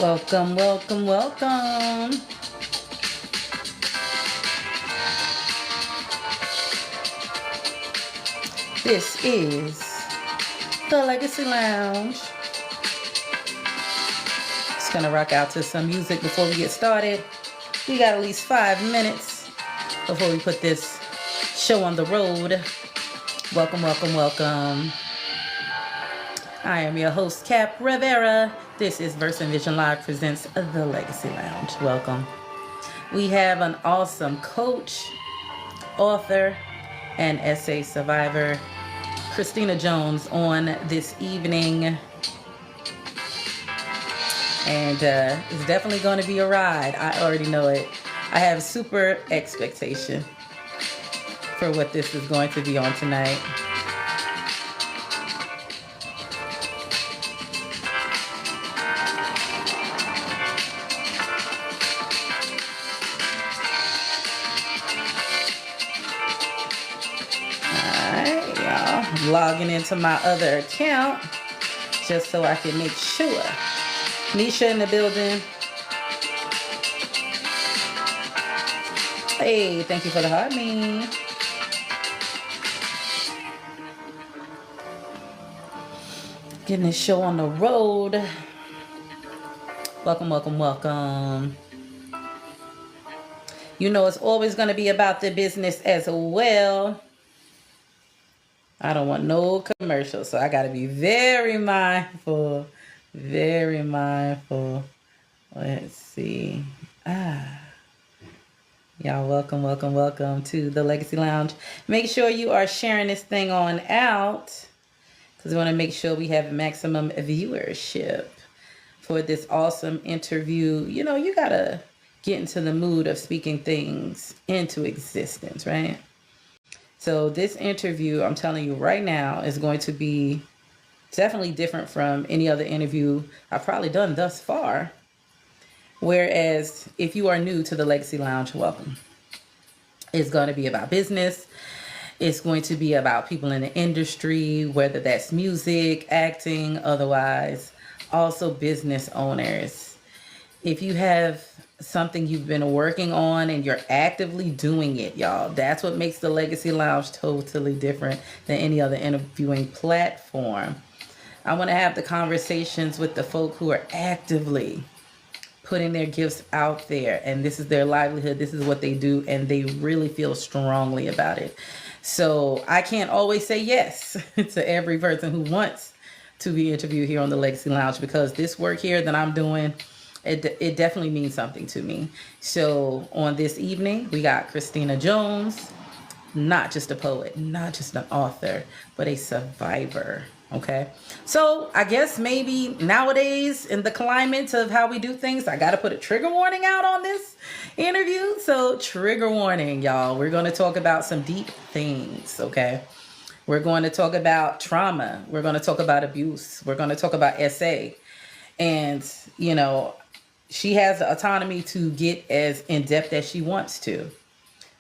Welcome, welcome, welcome. This is the Legacy Lounge. Just gonna rock out to some music before we get started. We got at least 5 minutes before we put this show on the road. Welcome, welcome, welcome. I am your host, Cap Rivera. This is Verse and Vision Live presents the Legacy Lounge. Welcome. We have an awesome coach, author, and essay survivor, Kristina Jones, on this evening. And it's definitely going to be a ride. I already know it. I have super expectation for what this is going to be on tonight. Logging into my other account just so I can make sure. Nisha in the building. Hey, thank you for the heart, me. Getting this show on the road. Welcome, welcome, welcome. You know it's always going to be about the business as well. I don't want no commercials, so I got to be very mindful. Very mindful. Let's see. Y'all, welcome, welcome, welcome to the Legacy Lounge. Make sure you are sharing this thing on out, because we want to make sure we have maximum viewership for this awesome interview. You know, you got to get into the mood of speaking things into existence, right? So this interview, I'm telling you right now, is going to be definitely different from any other interview I've probably done thus far. Whereas if you are new to the Legacy Lounge, welcome. It's going to be about business. It's going to be about people in the industry, whether that's music, acting, otherwise. Also business owners. If you have something you've been working on and you're actively doing it, y'all, that's what makes the Legacy Lounge totally different than any other interviewing platform. I want to have the conversations with the folk who are actively putting their gifts out there, and this is their livelihood, this is what they do, and they really feel strongly about it. So I can't always say yes to every person who wants to be interviewed here on the Legacy Lounge, because this work here that I'm doing, it definitely means something to me. So on this evening, we got Kristina Jones, not just a poet, not just an author, but a survivor. Okay. So I guess maybe nowadays in the climate of how we do things, I got to put a trigger warning out on this interview. So trigger warning, y'all. We're going to talk about some deep things. Okay. We're going to talk about trauma. We're going to talk about abuse. We're going to talk about SA. And, you know, she has the autonomy to get as in-depth as she wants to.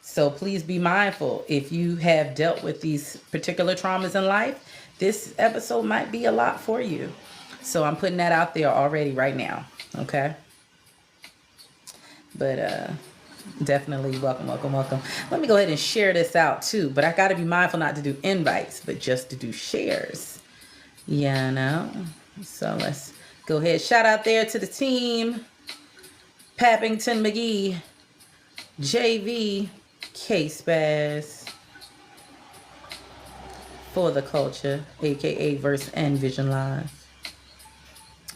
So please be mindful. If you have dealt with these particular traumas in life, this episode might be a lot for you. So I'm putting that out there already right now. Okay. But definitely welcome, welcome, welcome. Let me go ahead and share this out too. But I got to be mindful not to do invites, but just to do shares. Yeah, no. So let's go ahead. Shout out there to the team. Pappington McGee, JV, K-Spaz, For the Culture, aka Verse and Vision Live.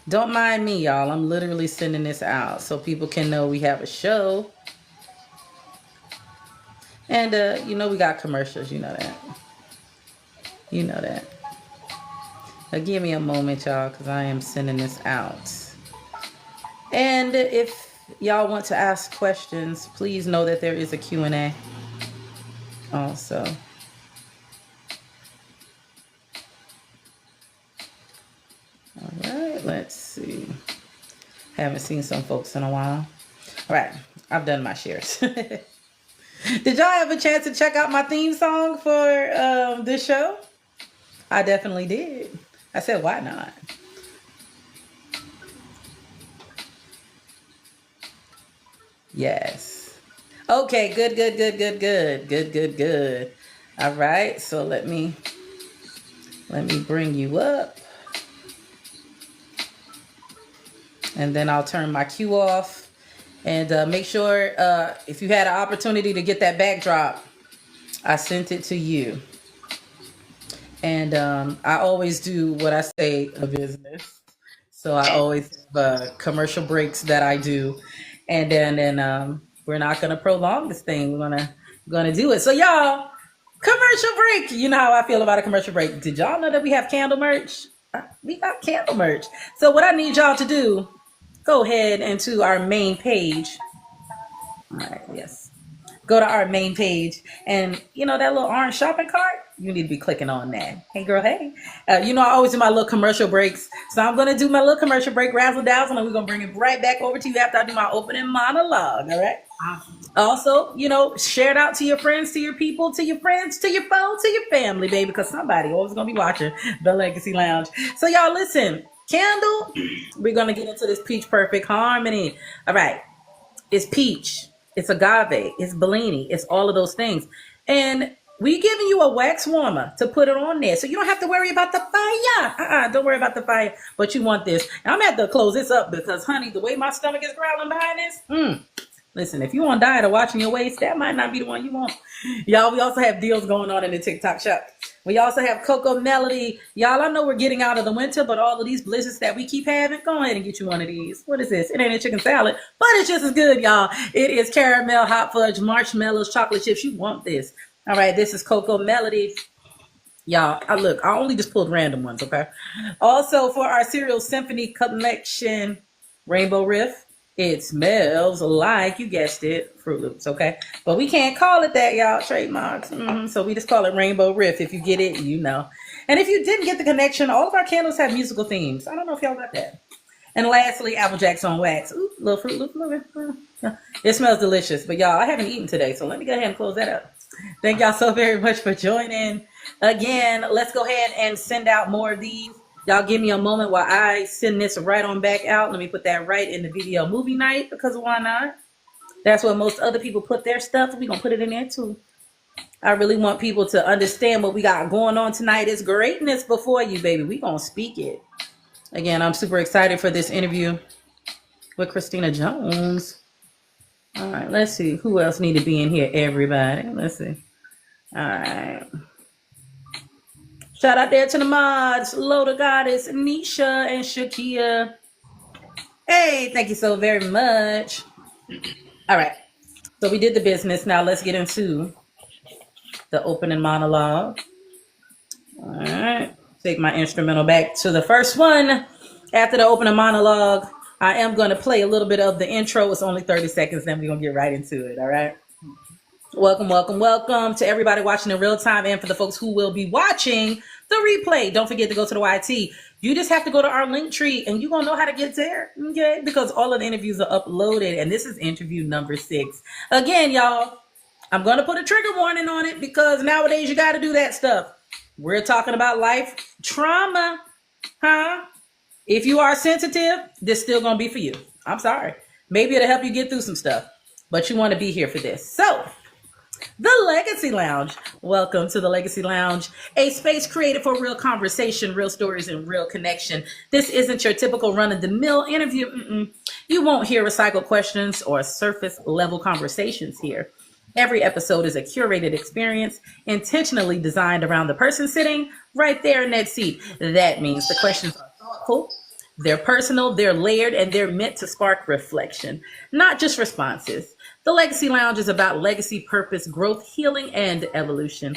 Don't mind me, y'all. I'm literally sending this out so people can know we have a show. And, you know, we got commercials. You know that. You know that. Now, give me a moment, y'all, because I am sending this out. And if y'all want to ask questions, please know that there is a Q&A also. All right, let's see. Haven't seen some folks in a while. All right, I've done my shares. Did y'all have a chance to check out my theme song for this show? I definitely did. I said, why not? Yes. Okay, good, good, good, good, good, good, good, good. All right, so let me bring you up, and then I'll turn my cue off. And make sure if you had an opportunity to get that backdrop, I sent it to you. And I always do what I say in business. So I always have commercial breaks that I do, and then we're not gonna prolong this thing. We're gonna do it. So y'all, commercial break. You know how I feel about a commercial break. Did y'all know that we have candle merch? We got candle merch. So what I need y'all to do, go ahead into our main page. All right. Yes. Go to our main page, and you know that little orange shopping cart, you need to be clicking on that. Hey girl, hey. You know I always do my little commercial breaks, so I'm going to do my little commercial break, razzle dazzle, and we're going to bring it right back over to you after I do my opening monologue. All right. Also, you know, share it out to your friends, to your people, to your friends, to your foes, to your family, baby, because somebody always going to be watching the Legacy Lounge. So y'all listen, candle, we're going to get into this peach perfect harmony. All right. It's peach, it's agave, it's Bellini, it's all of those things. And we giving you a wax warmer to put it on there. So you don't have to worry about the fire. Don't worry about the fire. But you want this. And I'm going to have to close this up because, honey, the way my stomach is growling behind this, listen, if you want to diet or watching your waist, that might not be the one you want. Y'all, we also have deals going on in the TikTok shop. We also have Cocoa Melody. Y'all, I know we're getting out of the winter, but all of these blizzards that we keep having, go ahead and get you one of these. What is this? It ain't a chicken salad, but it's just as good, y'all. It is caramel, hot fudge, marshmallows, chocolate chips. You want this. All right, this is Cocoa Melody. Y'all, I only just pulled random ones, okay? Also, for our Cereal Symphony collection, Rainbow Riff. It smells like, you guessed it, Fruit Loops, okay? But we can't call it that, y'all, trademarks. So we just call it Rainbow Riff. If you get it, you know. And if you didn't get the connection, all of our candles have musical themes. I don't know if y'all got that. And lastly, Apple Jacks on wax. Ooh, little Fruit Loop. It smells delicious. But y'all, I haven't eaten today, so let me go ahead and close that up. Thank y'all so very much for joining. Again, let's go ahead and send out more of these. Y'all give me a moment while I send this right on back out. Let me put that right in the video movie night, because why not? That's where most other people put their stuff. We're going to put it in there too. I really want people to understand what we got going on tonight. It's greatness before you, baby. We're going to speak it. Again, I'm super excited for this interview with Kristina Jones. All right, let's see. Who else need to be in here? Everybody. Let's see. All right. Shout out there to the mods, Loda Goddess, Nisha, and Shakia. Hey, thank you so very much. All right. So we did the business. Now let's get into the opening monologue. All right. Take my instrumental back to the first one. After the opening monologue, I am going to play a little bit of the intro. It's only 30 seconds, then we're going to get right into it. All right. Welcome, welcome, welcome to everybody watching in real time, and for the folks who will be watching the replay, don't forget to go to the YT. You just have to go to our link tree and you're going to know how to get there, okay? Because all of the interviews are uploaded, and this is interview number 6. Again, y'all, I'm going to put a trigger warning on it because nowadays you got to do that stuff. We're talking about life trauma, huh? If you are sensitive, this is still going to be for you. I'm sorry. Maybe it'll help you get through some stuff, but you want to be here for this. So, the Legacy Lounge. Welcome to the Legacy Lounge, a space created for real conversation, real stories, and real connection. This isn't your typical run-of-the-mill interview. You won't hear recycled questions or surface-level conversations here. Every episode is a curated experience, intentionally designed around the person sitting right there in that seat. That means the questions are thoughtful, they're personal, they're layered, and they're meant to spark reflection, not just responses. The Legacy Lounge is about legacy, purpose, growth, healing, and evolution.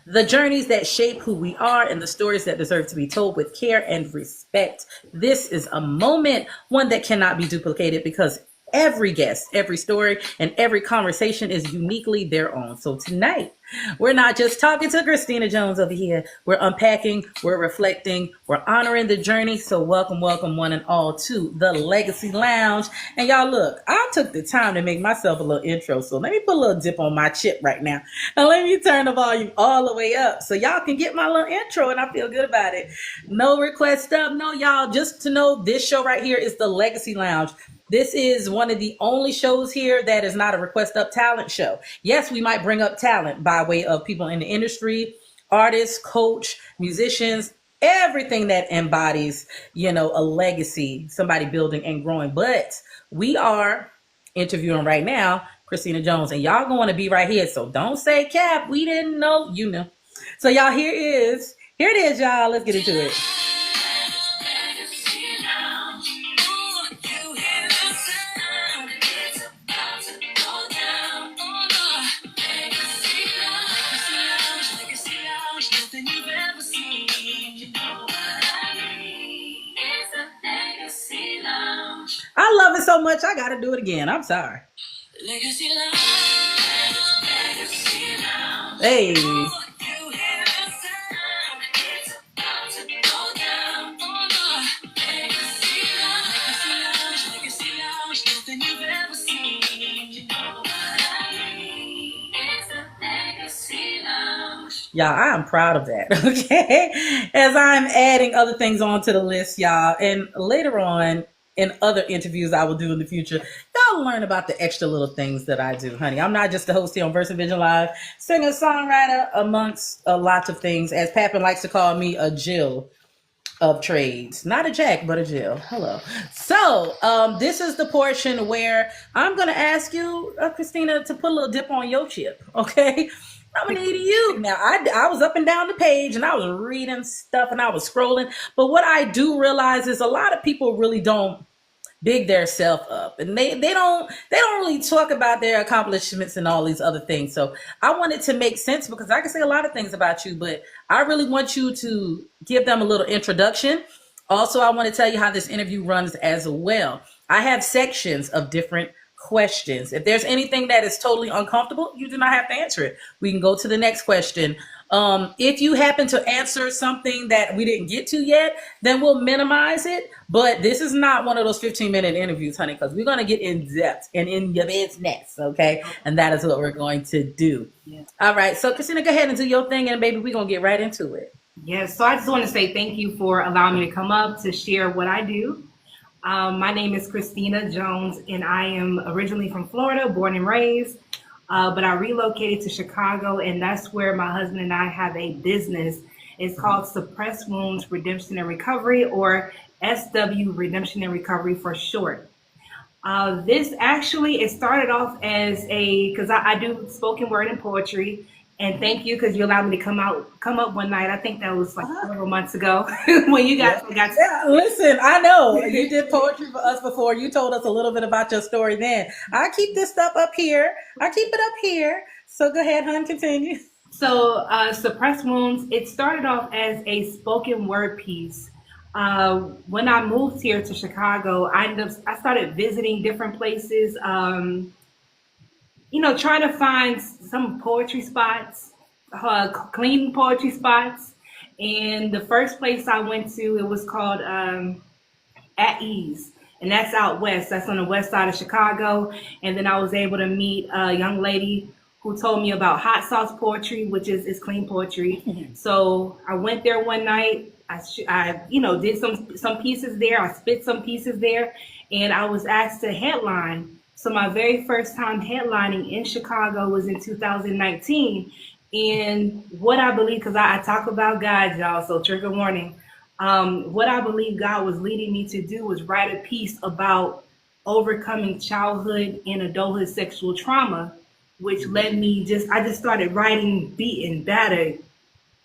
The journeys that shape who we are and the stories that deserve to be told with care and respect. This is a moment, one that cannot be duplicated, because every guest, every story, and every conversation is uniquely their own. So tonight, we're not just talking to Kristina Jones over here. We're unpacking, we're reflecting, we're honoring the journey. So welcome, welcome one and all to the Legacy Lounge. And y'all look, I took the time to make myself a little intro. So let me put a little dip on my chip right now. And let me turn the volume all the way up so y'all can get my little intro, and I feel good about it. No request stuff. No, y'all, just to know, this show right here is the Legacy Lounge. This is one of the only shows here that is not a request up talent show. Yes, we might bring up talent by way of people in the industry, artists, coach, musicians, everything that embodies, a legacy, somebody building and growing. But we are interviewing right now Kristina Jones, and y'all going to be right here. So don't say Cap, we didn't know, So y'all, here it is, y'all. Let's get into it. I love it so much, I gotta do it again. I'm sorry. Legacy Lounge. Hey. Y'all, I am proud of that, okay? As I'm adding other things onto the list, y'all, and later on in other interviews I will do in the future, y'all will learn about the extra little things that I do, honey. I'm not just the host here on VersaVision Live, singer, songwriter, amongst a lot of things. As Pappin likes to call me, a Jill of trades. Not a Jack, but a Jill. Hello. So this is the portion where I'm going to ask you, Kristina, to put a little dip on your chip, okay? I'm gonna need you. Now, I was up and down the page and I was reading stuff and I was scrolling. But what I do realize is a lot of people really don't big their self up, and they don't really talk about their accomplishments and all these other things. So I wanted to make sense, because I can say a lot of things about you, but I really want you to give them a little introduction. Also, I want to tell you how this interview runs as well. I have sections of different questions. If there's anything that is totally uncomfortable, you do not have to answer it. We can go to the next question. If you happen to answer something that we didn't get to yet, then we'll minimize it. But this is not one of those 15-minute interviews, honey, because we're going to get in depth and in your business, okay? And that is what we're going to do. Yeah. All right. So, Kristina, go ahead and do your thing, and baby, we're going to get right into it. Yes. So I just want to say thank you for allowing me to come up to share what I do. My name is Kristina Jones, and I am originally from Florida, born and raised, but I relocated to Chicago, and that's where my husband and I have a business. It's called Suppressed Wounds Redemption and Recovery, or SW Redemption and Recovery for short. This actually, it started off as because I do spoken word and poetry. And thank you, because you allowed me to come up one night. I think that was like several months ago when you guys got. Yeah, listen, I know you did poetry for us before. You told us a little bit about your story then. I keep this stuff up here. I keep it up here. So go ahead, hon, continue. So Suppressed Wounds, it started off as a spoken word piece. When I moved here to Chicago, I started visiting different places. Trying to find some poetry spots, clean poetry spots. And the first place I went to, it was called At Ease. And that's out west. That's on the west side of Chicago. And then I was able to meet a young lady who told me about hot sauce poetry, which is clean poetry. Mm-hmm. So I went there one night. I did some pieces there. I spit some pieces there. And I was asked to headline. So my very first time headlining in Chicago was in 2019. And what I believe, because I talk about God, y'all, so trigger warning. What I believe God was leading me to do was write a piece about overcoming childhood and adulthood sexual trauma, which led me I just started writing beaten, battered.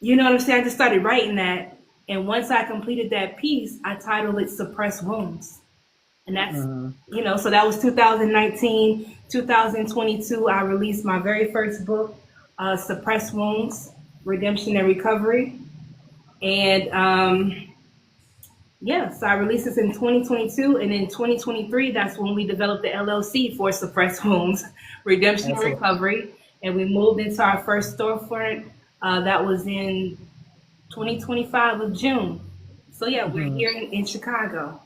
You know what I'm saying? I just started writing that. And once I completed that piece, I titled it Suppressed Wounds. And that's, so that was 2019, 2022. I released my very first book, Suppressed Wounds, Redemption and Recovery. And so I released this in 2022. And in 2023, that's when we developed the LLC for Suppressed Wounds, Redemption and Recovery. And we moved into our first storefront. That was in 2025 of June. So we're here in Chicago.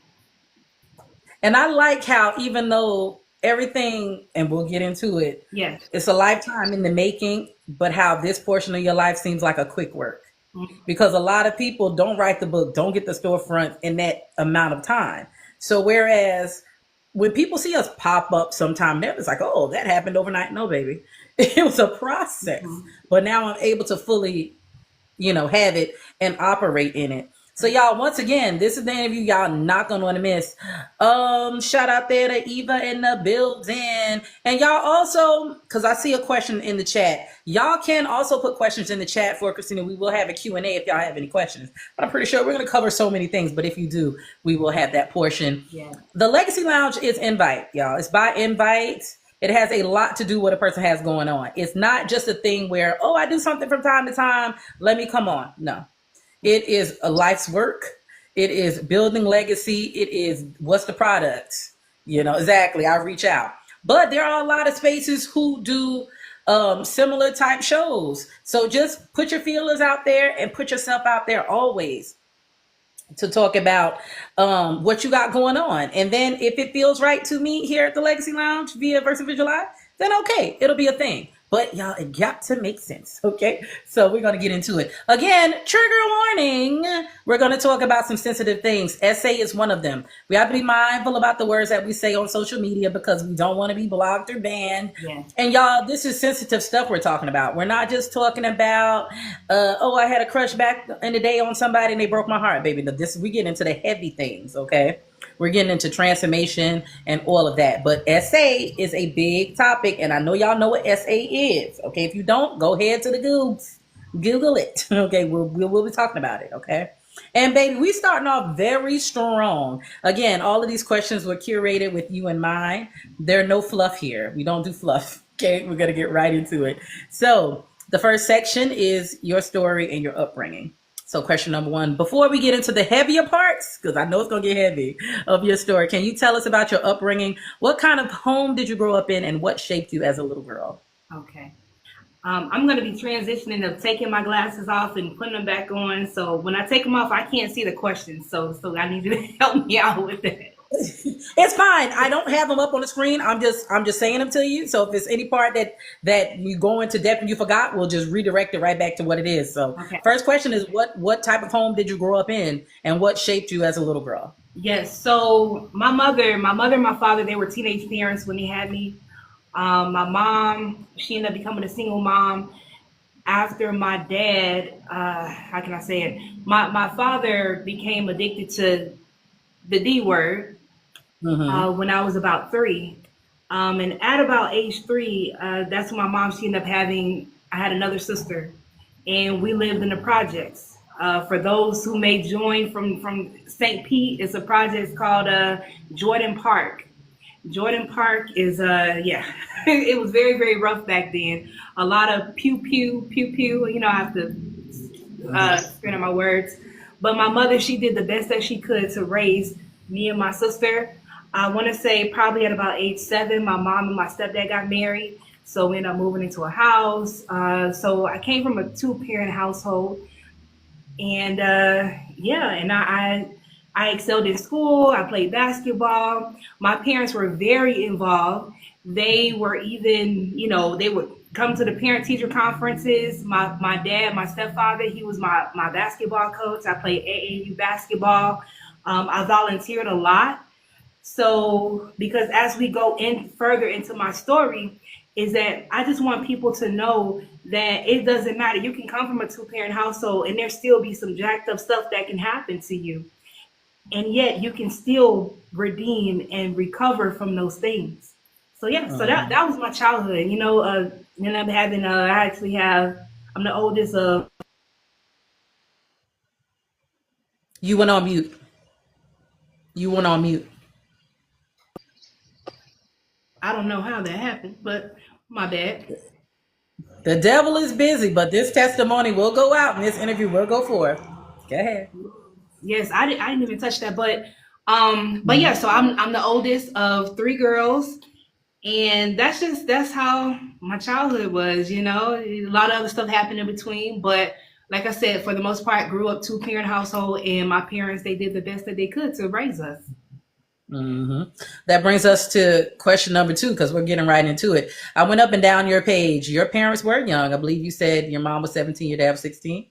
And I like how, even though everything, and we'll get into it, it's a lifetime in the making, but how this portion of your life seems like a quick work. Mm-hmm. Because a lot of people don't write the book, don't get the storefront in that amount of time. So whereas when people see us pop up sometime, they're just like, oh, that happened overnight. No, baby. It was a process. Mm-hmm. But now I'm able to fully, have it and operate in it. So y'all, once again, this is the interview y'all not gonna want to miss. Shout out there to Eva in the building. And y'all also, because I see a question in the chat, y'all can also put questions in the chat for Kristina. We will have a Q&A if y'all have any questions. But I'm pretty sure we're gonna cover so many things. But if you do, we will have that portion. Yeah. The Legacy Lounge is invite, y'all. It's by invite. It has a lot to do what a person has going on. It's not just a thing where, oh, I do something from time to time, let me come on. No. It is a life's work. It is building legacy. It is what's the product? Exactly. I reach out. But there are a lot of spaces who do similar type shows. So just put your feelers out there and put yourself out there always to talk about what you got going on. And then if it feels right to me here at the Legacy Lounge via Versa Visual Live, then okay, it'll be a thing. But y'all, it got to make sense, okay? So we're going to get into it. Again, trigger warning. We're going to talk about some sensitive things. SA is one of them. We have to be mindful about the words that we say on social media because we don't want to be blocked or banned. Yeah. And y'all, this is sensitive stuff we're talking about. We're not just talking about, I had a crush back in the day on somebody and they broke my heart, baby. We get into the heavy things, okay? We're getting into transformation and all of that. But SA is a big topic, and I know y'all know what SA is. Okay, if you don't, go ahead to the Goobs. Google it. Okay, we'll be talking about it. Okay. And baby, we starting off very strong. Again, all of these questions were curated with you in mind. There's no fluff here. We don't do fluff. Okay, we're gonna get right into it. So the first section is your story and your upbringing. So question number one, before we get into the heavier parts, because I know it's going to get heavy, of your story, can you tell us about your upbringing? What kind of home did you grow up in and what shaped you as a little girl? Okay. I'm going to be transitioning of taking my glasses off and putting them back on. So when I take them off, I can't see the questions. So I need you to help me out with that. It's fine. I don't have them up on the screen. I'm just saying them to you. So if it's any part that you go into depth and you forgot, we'll just redirect it right back to what it is. So okay. First question is what type of home did you grow up in and what shaped you as a little girl? Yes. So my mother and my father, they were teenage parents when they had me. My mom, she ended up becoming a single mom after my dad, how can I say it? My father became addicted to the D word. When I was about 3. And at about age 3, that's when my mom, she ended up I had another sister, and we lived in the projects. For those who may join from St. Pete, it's a project called Jordan Park. Jordan Park is, it was very, very rough back then. A lot of pew, pew, pew, pew. I have to spin on my words. But my mother, she did the best that she could to raise me and my sister. I want to say probably at about age 7, my mom and my stepdad got married. So we ended up moving into a house. So I came from a 2-parent household. And and I excelled in school. I played basketball. My parents were very involved. They were even, they would come to the parent-teacher conferences. My dad, my stepfather, he was my basketball coach. I played AAU basketball. I volunteered a lot. So, because as we go in further into my story, is that I just want people to know that it doesn't matter. You can come from a 2-parent household and there still be some jacked up stuff that can happen to you. And yet you can still redeem and recover from those things. So, so that was my childhood. And I'm having, I'm the oldest of. You went on mute. I don't know how that happened, but my bad. The devil is busy, but this testimony will go out and this interview will go forth. Go ahead. Yes, I didn't even touch that, but yeah. So I'm the oldest of 3 girls, and that's how my childhood was. A lot of other stuff happened in between, but like I said, for the most part, grew up 2-parent household, and my parents, they did the best that they could to raise us. That brings us to question number 2, because we're getting right into it. I went up and down your page. Your parents were young. I believe you said your mom was 17, your dad was 16.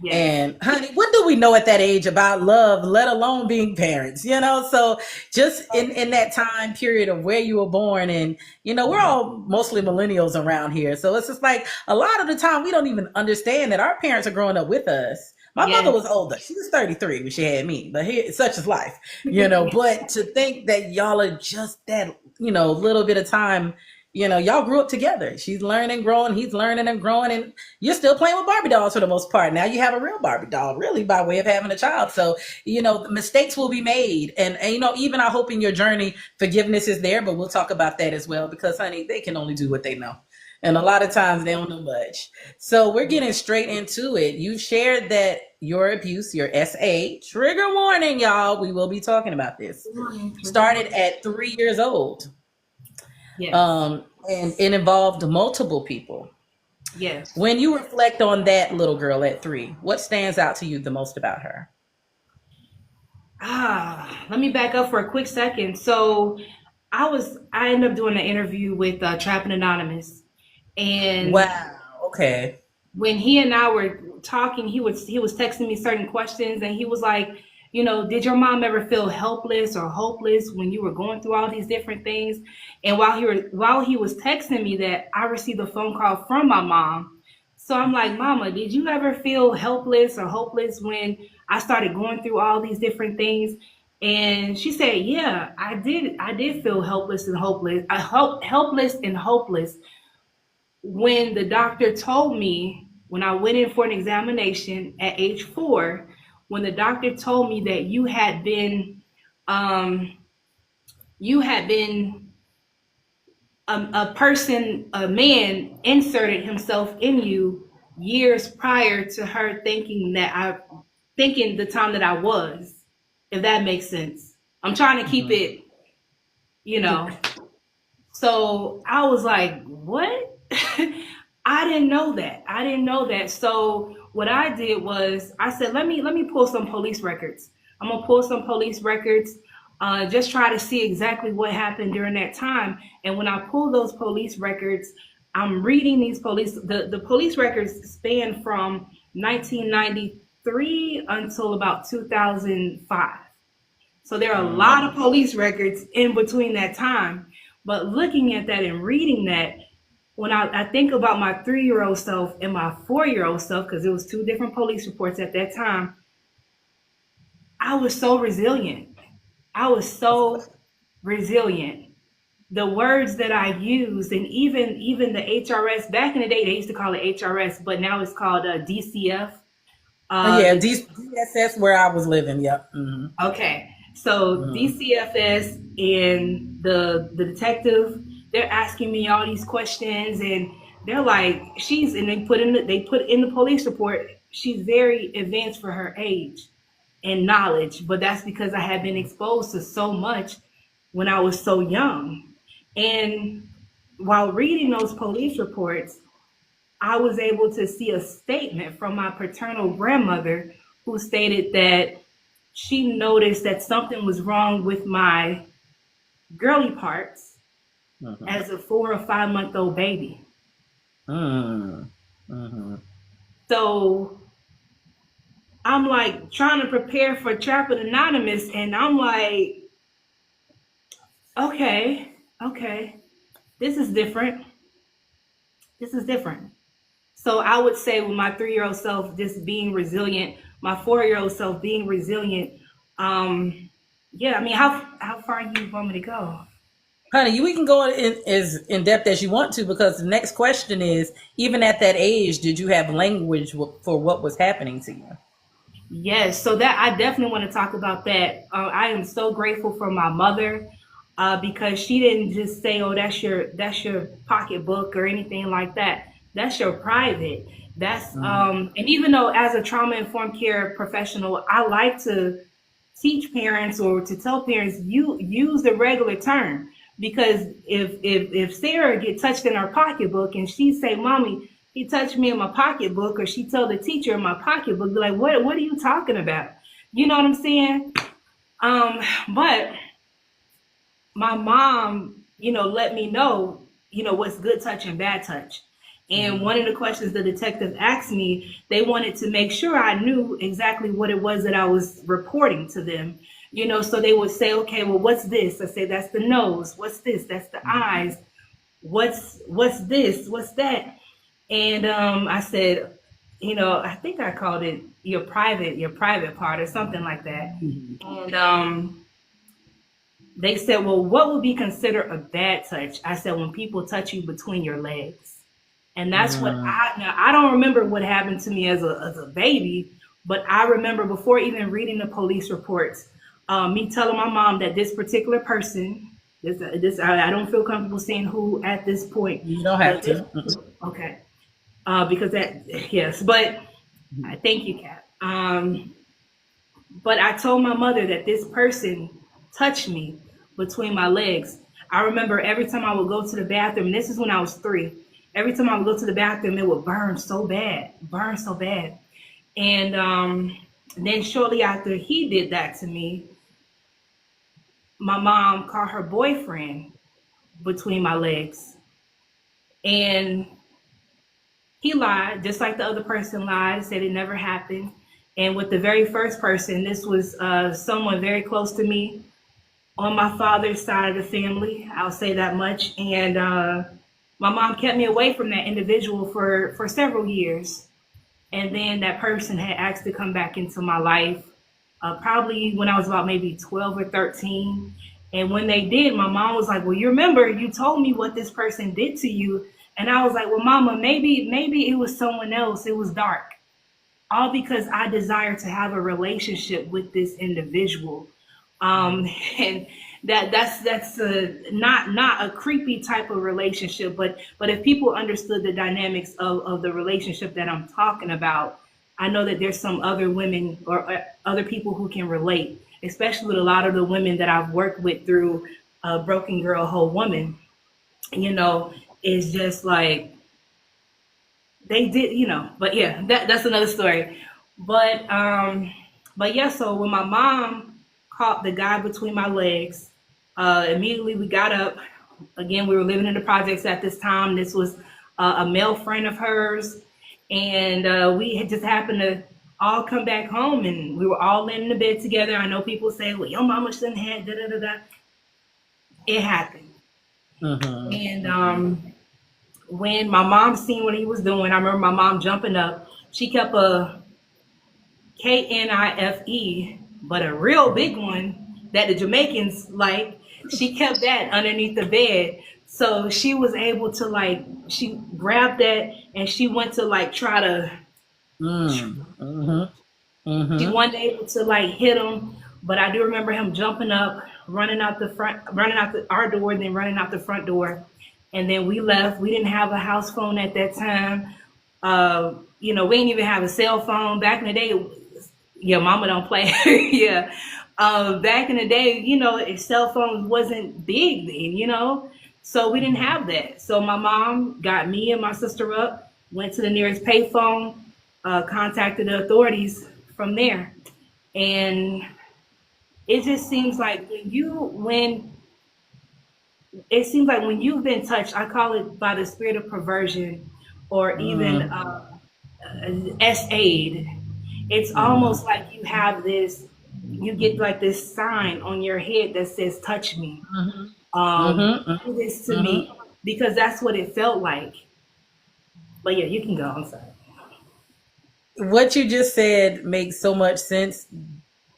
Yes. And honey, what do we know at that age about love, let alone being parents? So just in that time period of where you were born, and we're all mostly millennials around here. So it's just like a lot of the time we don't even understand that our parents are growing up with us. My mother Yes. was older. She was 33 when she had me, but here, such is life, But to think that y'all are just that, little bit of time, y'all grew up together. She's learning, growing, he's learning and growing, and you're still playing with Barbie dolls for the most part. Now you have a real Barbie doll, really, by way of having a child. So, mistakes will be made. And even I hope in your journey, forgiveness is there, but we'll talk about that as well because, honey, they can only do what they know. And a lot of times they don't know much. So we're getting straight into it. You shared that your abuse, your SA, trigger warning, y'all. We will be talking about this. Started at 3 years old. Yes. And it involved multiple people. Yes. When you reflect on that little girl at 3, what stands out to you the most about her? Let me back up for a quick second. So I ended up doing an interview with Trapping Anonymous, and Wow. Okay. when he and I were talking, he was texting me certain questions, and he was like, did your mom ever feel helpless or hopeless when you were going through all these different things? And while he was texting me that, I received a phone call from my mom. So I'm like, Mama, did you ever feel helpless or hopeless when I started going through all these different things? And she said, yeah, I did. I did feel helpless and hopeless. Helpless and hopeless when the doctor told me, when I went in for an examination at age 4, when the doctor told me that um, you had been a man inserted himself in you years prior to her thinking the time that I was, if that makes sense. I'm trying to keep it, you know. So I was like, what? I didn't know that. I didn't know that. So what I did was I said, let me pull some police records. I'm gonna pull some police records, just try to see exactly what happened during that time. And when I pull those police records, I'm reading the police records span from 1993 until about 2005. So there are a lot of police records in between that time. But looking at that and reading that, when I think about my 3-year-old self and my 4-year-old self, because it was 2 different police reports at that time, I was so resilient. I was so resilient. The words that I used, and even the HRS, back in the day, they used to call it HRS, but now it's called DCF. Yeah, DSS where I was living. Yep. Mm-hmm. Okay. So DCFS and the detective, they're asking me all these questions, and they're like, and they put in the police report, she's very advanced for her age and knowledge, but that's because I had been exposed to so much when I was so young. And while reading those police reports, I was able to see a statement from my paternal grandmother who stated that she noticed that something was wrong with my girly parts as a 4 or 5-month-old baby. So I'm like trying to prepare for Trapping Anonymous, and I'm like, okay, this is different. This is different. So I would say with my 3-year-old self just being resilient, my 4-year-old self being resilient. Yeah, I mean, how far you want me to go? Honey, we can go in as in depth as you want to because the next question is: even at that age, did you have language for what was happening to you? Yes, so that I definitely want to talk about that. I am so grateful for my mother because she didn't just say, "Oh, that's your pocketbook" or anything like that. That's your private. And even though as a trauma informed care professional, I like to teach parents or to tell parents you use the regular term, because if Sarah get touched in her pocketbook and she say, "Mommy, he touched me in my pocketbook," or she told the teacher in my pocketbook, be like, what are you talking about? You know what I'm saying? But my mom, let me know, what's good touch and bad touch. And one of the questions the detective asked me, they wanted to make sure I knew exactly what it was that I was reporting to them. So they would say, okay, well, what's this? I say, that's the nose. What's this? That's the eyes. What's this? What's that? And I said, I think I called it your private part or something like that. And they said, well, what would be considered a bad touch? I said, when people touch you between your legs. And that's what I don't remember what happened to me as a baby, but I remember before even reading the police reports, me telling my mom that this particular person, I don't feel comfortable saying who at this point. You don't have to. Okay. Because that, yes, but I thank you, Cap. But I told my mother that this person touched me between my legs. I remember every time I would go to the bathroom, and this is when I was 3. Every time I would go to the bathroom, it would burn so bad. And then shortly after he did that to me, my mom caught her boyfriend between my legs. And he lied, just like the other person lied, said it never happened. And with the very first person, this was someone very close to me on my father's side of the family. I'll say that much. And my mom kept me away from that individual for several years. And then that person had asked to come back into my life, probably when I was about maybe 12 or 13. And when they did, my mom was like, well, you remember, you told me what this person did to you. And I was like, well, Mama, maybe it was someone else. It was dark. All because I desire to have a relationship with this individual. And that's not a creepy type of relationship, but if people understood the dynamics of the relationship that I'm talking about, I know that there's some other women or other people who can relate, especially with a lot of the women that I've worked with through Broken Girl Whole Woman. It's just like they did, but yeah, that's another story. But yeah, so when my mom caught the guy between my legs, immediately we got up. Again, we were living in the projects at this time. This was a male friend of hers, and we had just happened to all come back home, and we were all laying in the bed together. I know people say, well, your mama shouldn't have da da da da. It happened. And when my mom seen what he was doing, I remember my mom jumping up. She kept a KNIFE, but a real big one that the Jamaicans like. She kept that underneath the bed. So she was able to she grabbed that and she went to try to, she wasn't able to hit him. But I do remember him jumping up, running out our door, and then running out the front door. And then we left. We didn't have a house phone at that time. We didn't even have a cell phone. Back in the day, yeah, mama don't play. Yeah. Back in the day, cell phones wasn't big then, so we didn't have that. So my mom got me and my sister up, went to the nearest payphone, contacted the authorities from there. And it just seems like when you've been touched, I call it by the spirit of perversion or even SA'd, it's almost like you have this, you get this sign on your head that says, touch me. Do this to me, because that's what it felt like. But yeah, you can go. I'm sorry. What you just said makes so much sense,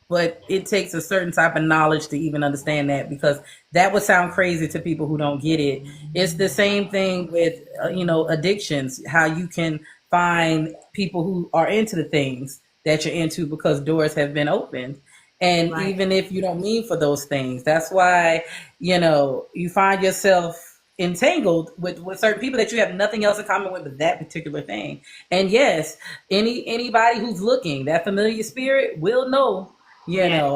but it takes a certain type of knowledge to even understand that, because that would sound crazy to people who don't get it. It's the same thing with, addictions, how you can find people who are into the things that you're into because doors have been opened. And right. Even if you don't mean for those things, that's why, you find yourself entangled with certain people that you have nothing else in common with but that particular thing. And yes, anybody who's looking, that familiar spirit will know,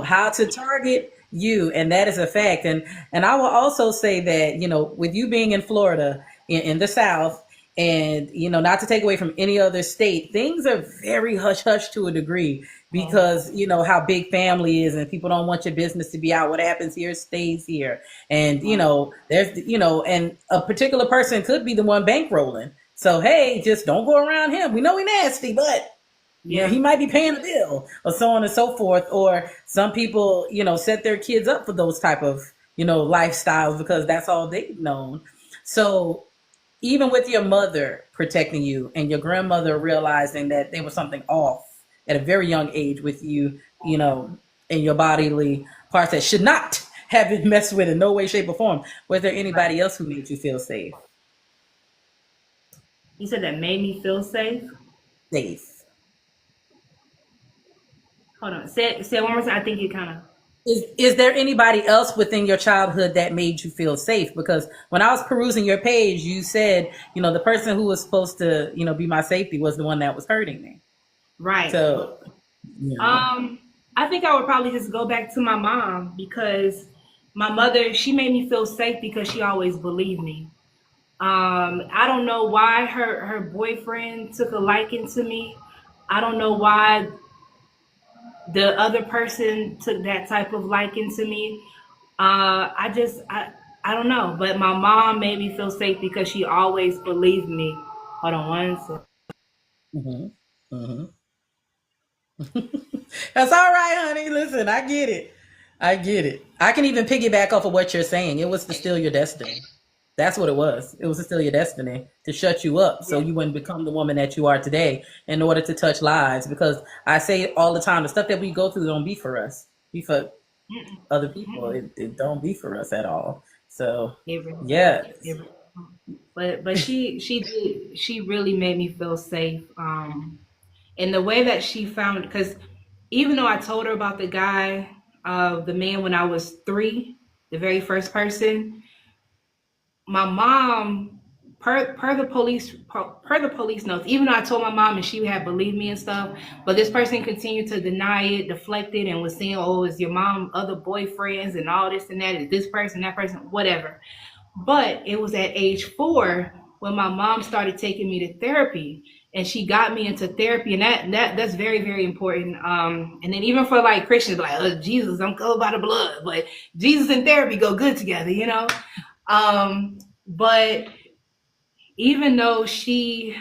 how to target you. And that is a fact. And I will also say that, with you being in Florida, in the South, and, not to take away from any other state, things are very hush hush to a degree because, how big family is and people don't want your business to be out. What happens here stays here. And, there's, and a particular person could be the one bankrolling. So hey, just don't go around him. We know he nasty, but yeah, Yeah. he might be paying a bill, or so on and so forth. Or some people, set their kids up for those type of, lifestyles because that's all they've known. So even with your mother protecting you and your grandmother realizing that there was something off at a very young age with you, in your bodily parts that should not have been messed with in no way, shape, or form, was there Right. anybody else who made you feel safe? You said that made me feel safe. Safe. Hold on. Say it one more time. I think you kind of. Is there anybody else within your childhood that made you feel safe? Because when I was perusing your page, you said, the person who was supposed to, be my safety was the one that was hurting me. Right. So, you know. I think I would probably just go back to my mom because my mother, she made me feel safe because she always believed me. I don't know why her boyfriend took a liking to me. I don't know why the other person took that type of liking to me. I don't know, but my mom made me feel safe because she always believed me. Hold on one second. Hmm. Hmm. That's all right, honey. Listen, I get it. I get it. I can even piggyback off of what you're saying. It was to steal your destiny. That's what it was. It was to steal your destiny, to shut you up so Yeah. you wouldn't become the woman that you are today in order to touch lives. Because I say all the time, the stuff that we go through don't be for us. Be for Mm-mm, other people. mm-mm. It don't be for us at all. So It really, yeah. it really- but she really made me feel safe. And the way that she found, because even though I told her about the guy, the man when I was 3, the very first person, my mom, per the police notes, even though I told my mom and she had believed me and stuff, but this person continued to deny it, deflect it, and was saying, "Oh, is your mom other boyfriends and all this and that? Is this person, that person, whatever." But it was at age 4 when my mom started taking me to therapy, and she got me into therapy, and that's very very important. And then even for like Christians, like Jesus, I'm covered by the blood, but Jesus and therapy go good together, you know. But even though she,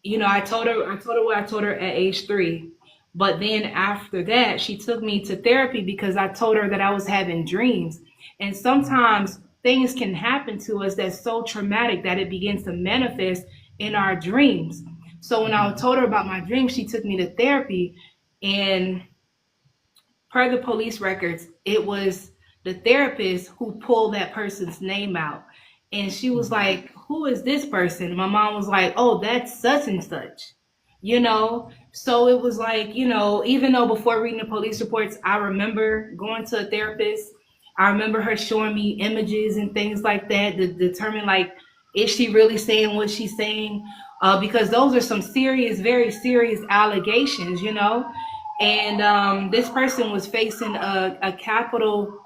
I told her what I told her at age 3. But then after that, she took me to therapy because I told her that I was having dreams. And sometimes things can happen to us that's so traumatic that it begins to manifest in our dreams. So when I told her about my dreams, she took me to therapy. And per the police records, it was the therapist who pulled that person's name out. And she was like, "Who is this person?" My mom was like, "Oh, that's such and such." So it was like, even though before reading the police reports, I remember going to a therapist. I remember her showing me images and things like that to determine, like, is she really saying what she's saying? Because those are some serious, very serious allegations. And this person was facing a capital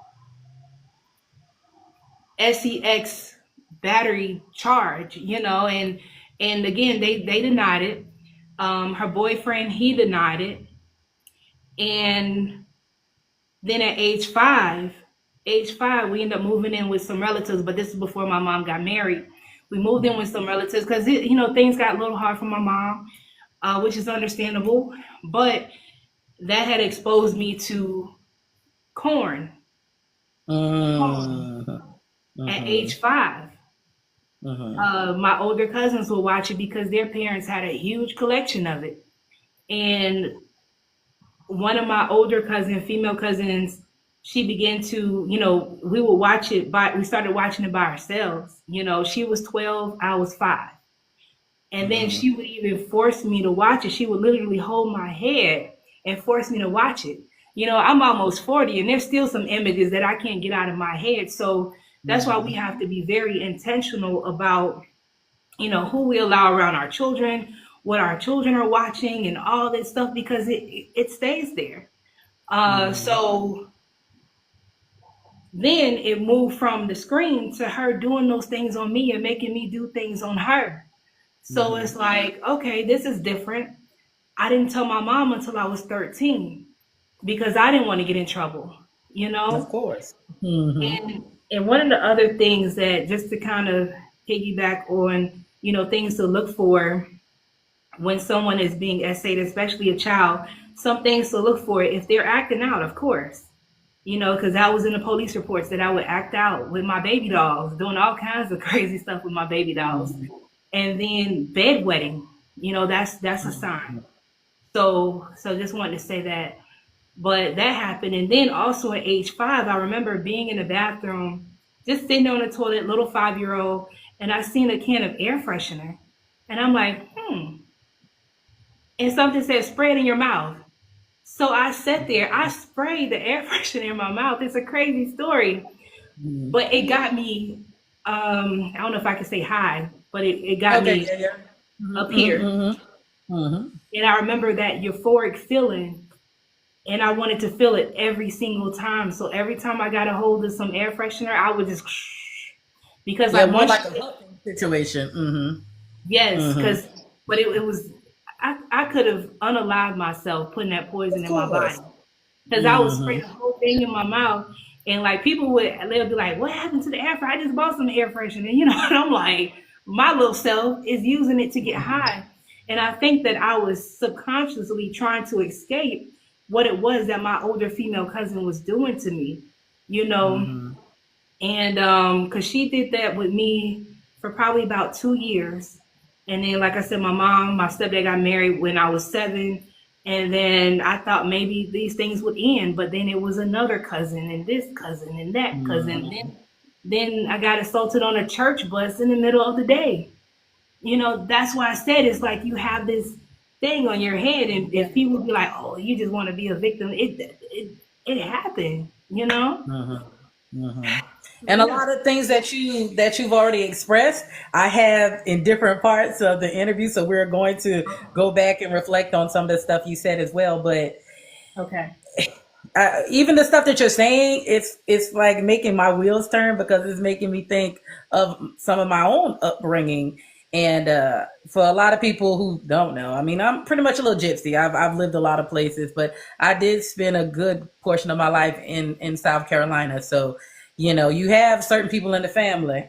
sex battery charge. And again, they denied it. Her boyfriend, he denied it. And then at age 5, we ended up moving in with some relatives, but this is before my mom got married. We moved in with some relatives because things got a little hard for my mom, which is understandable. But that had exposed me to corn. Porn Mm-hmm. at Mm-hmm. age 5. Mm-hmm. My older cousins would watch it because their parents had a huge collection of it. And one of my older female cousins, she began to, we would watch it we started watching it by ourselves. She was 12, I was 5. And then Mm-hmm. she would even force me to watch it. She would literally hold my head and force me to watch it. I'm almost 40 and there's still some images that I can't get out of my head. So that's why we Mm-hmm. have to be very intentional about, who we allow around our children, what our children are watching and all this stuff, because it stays there. Mm-hmm. So then it moved from the screen to her doing those things on me and making me do things on her. So Mm-hmm. it's like, okay, this is different. I didn't tell my mom until I was 13 because I didn't want to get in trouble, you Of know? course. Mm-hmm. And one of the other things that, just to kind of piggyback on, things to look for when someone is being essayed, especially a child. Some things to look for if they're acting out, of course. Because that was in the police reports that I would act out with my baby dolls, doing all kinds of crazy stuff with my baby dolls. And then bedwetting, that's a sign. So just wanted to say that. But that happened. And then also at age 5, I remember being in the bathroom, just sitting on the toilet, little 5-year old, and I seen a can of air freshener. And I'm like, and something said, spray it in your mouth. So I sat there, I sprayed the air freshener in my mouth. It's a crazy story, but it got me, I don't know if I can say high, but it got me up here. And I remember that euphoric feeling, and I wanted to feel it every single time. So every time I got a hold of some air freshener, I would just, because more like a huffing situation. Yes, because, but it was, I could have unalived myself putting that poison in my body, because I was spraying the whole thing in my mouth, and like they'll be like, "What happened to the air freshener? I just bought some air freshener," and I'm like, my little self is using it to get high, and I think that I was subconsciously trying to escape what it was that my older female cousin was doing to me, and because she did that with me for probably about 2 years. And then, like I said, my stepdad got married when I was 7. And then I thought maybe these things would end. But then it was another cousin and this cousin and that cousin. Then I got assaulted on a church bus in the middle of the day. That's why I said it's like you have this thing on your head. And if people be like, oh, you just want to be a victim, it happened, And a lot of things that you've already expressed, I have in different parts of the interview. So we're going to go back and reflect on some of the stuff you said as well. But okay, even the stuff that you're saying, it's like making my wheels turn, because it's making me think of some of my own upbringing. And for a lot of people who don't know, I mean, I'm pretty much a little gypsy. I've lived a lot of places, but I did spend a good portion of my life in South Carolina. So you have certain people in the family,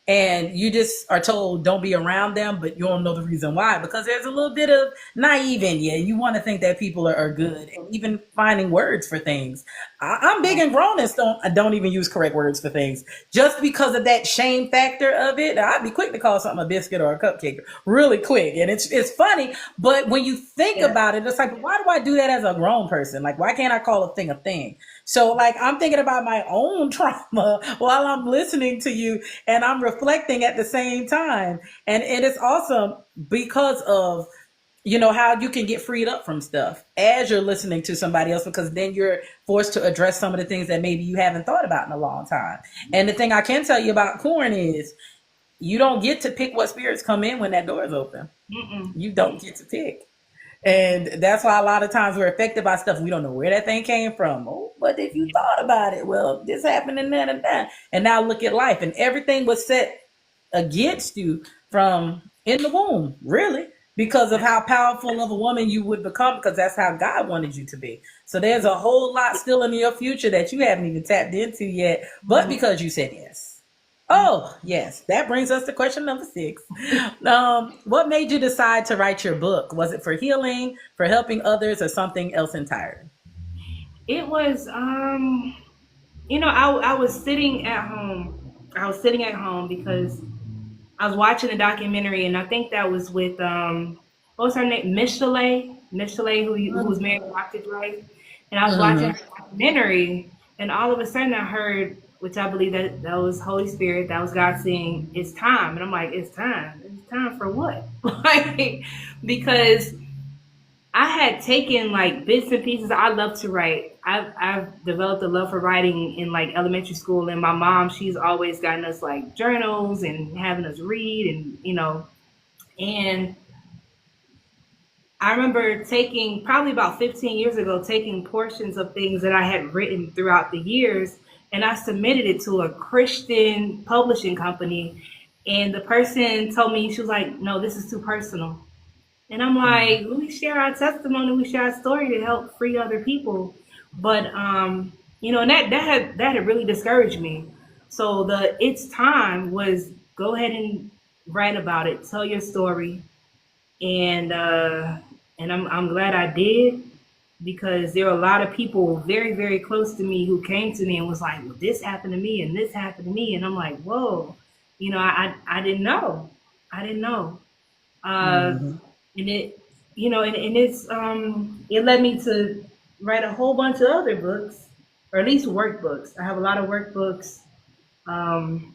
and you just are told don't be around them, but you don't know the reason why, because there's a little bit of naive in you. You want to think that people are good, and even finding words for things. I'm big and grown and don't even use correct words for things, just because of that shame factor of it. I'd be quick to call something a biscuit or a cupcake really quick, and it's funny, but when you think about it, it's like, why do I do that as a grown person? Like, why can't I call a thing a thing? So like, I'm thinking about my own trauma while I'm listening to you, and I'm reflecting at the same time. And it is awesome because of, how you can get freed up from stuff as you're listening to somebody else, because then you're forced to address some of the things that maybe you haven't thought about in a long time. And the thing I can tell you about corn is you don't get to pick what spirits come in when that door is open. You don't get to pick. And that's why a lot of times we're affected by stuff. We don't know where that thing came from. Oh, but if you thought about it, well, this happened and that and that. And now look at life. And everything was set against you from in the womb, really, because of how powerful of a woman you would become, because that's how God wanted you to be. So there's a whole lot still in your future that you haven't even tapped into yet, but because you said yes. Oh, yes. That brings us to question number 6. What made you decide to write your book? Was it for healing, for helping others, or something else entirely? It was, I was sitting at home. I was sitting at home because I was watching a documentary, and I think that was with, what was her name? Miss Chalet, who was married to Dr. Dre. And I was watching her documentary, and all of a sudden I heard, which I believe that was Holy Spirit, that was God saying, it's time. And I'm like, it's time. It's time for what? Like, because I had taken like bits and pieces. I love to write. I've developed a love for writing in like elementary school. And my mom, she's always gotten us like journals and having us read, and I remember taking, probably about 15 years ago, taking portions of things that I had written throughout the years, and I submitted it to a Christian publishing company. And the person told me, she was like, no, this is too personal. And I'm like, we share our testimony, we share our story to help free other people. But, and that had really discouraged me. So it's time was, go ahead and write about it, tell your story, and I'm glad I did, because there are a lot of people very, very close to me who came to me and was like, well, this happened to me and this happened to me, and I'm like, whoa, I didn't know, I didn't know, Mm-hmm. and it, and it's it led me to write a whole bunch of other books, or at least workbooks. I have a lot of workbooks, um,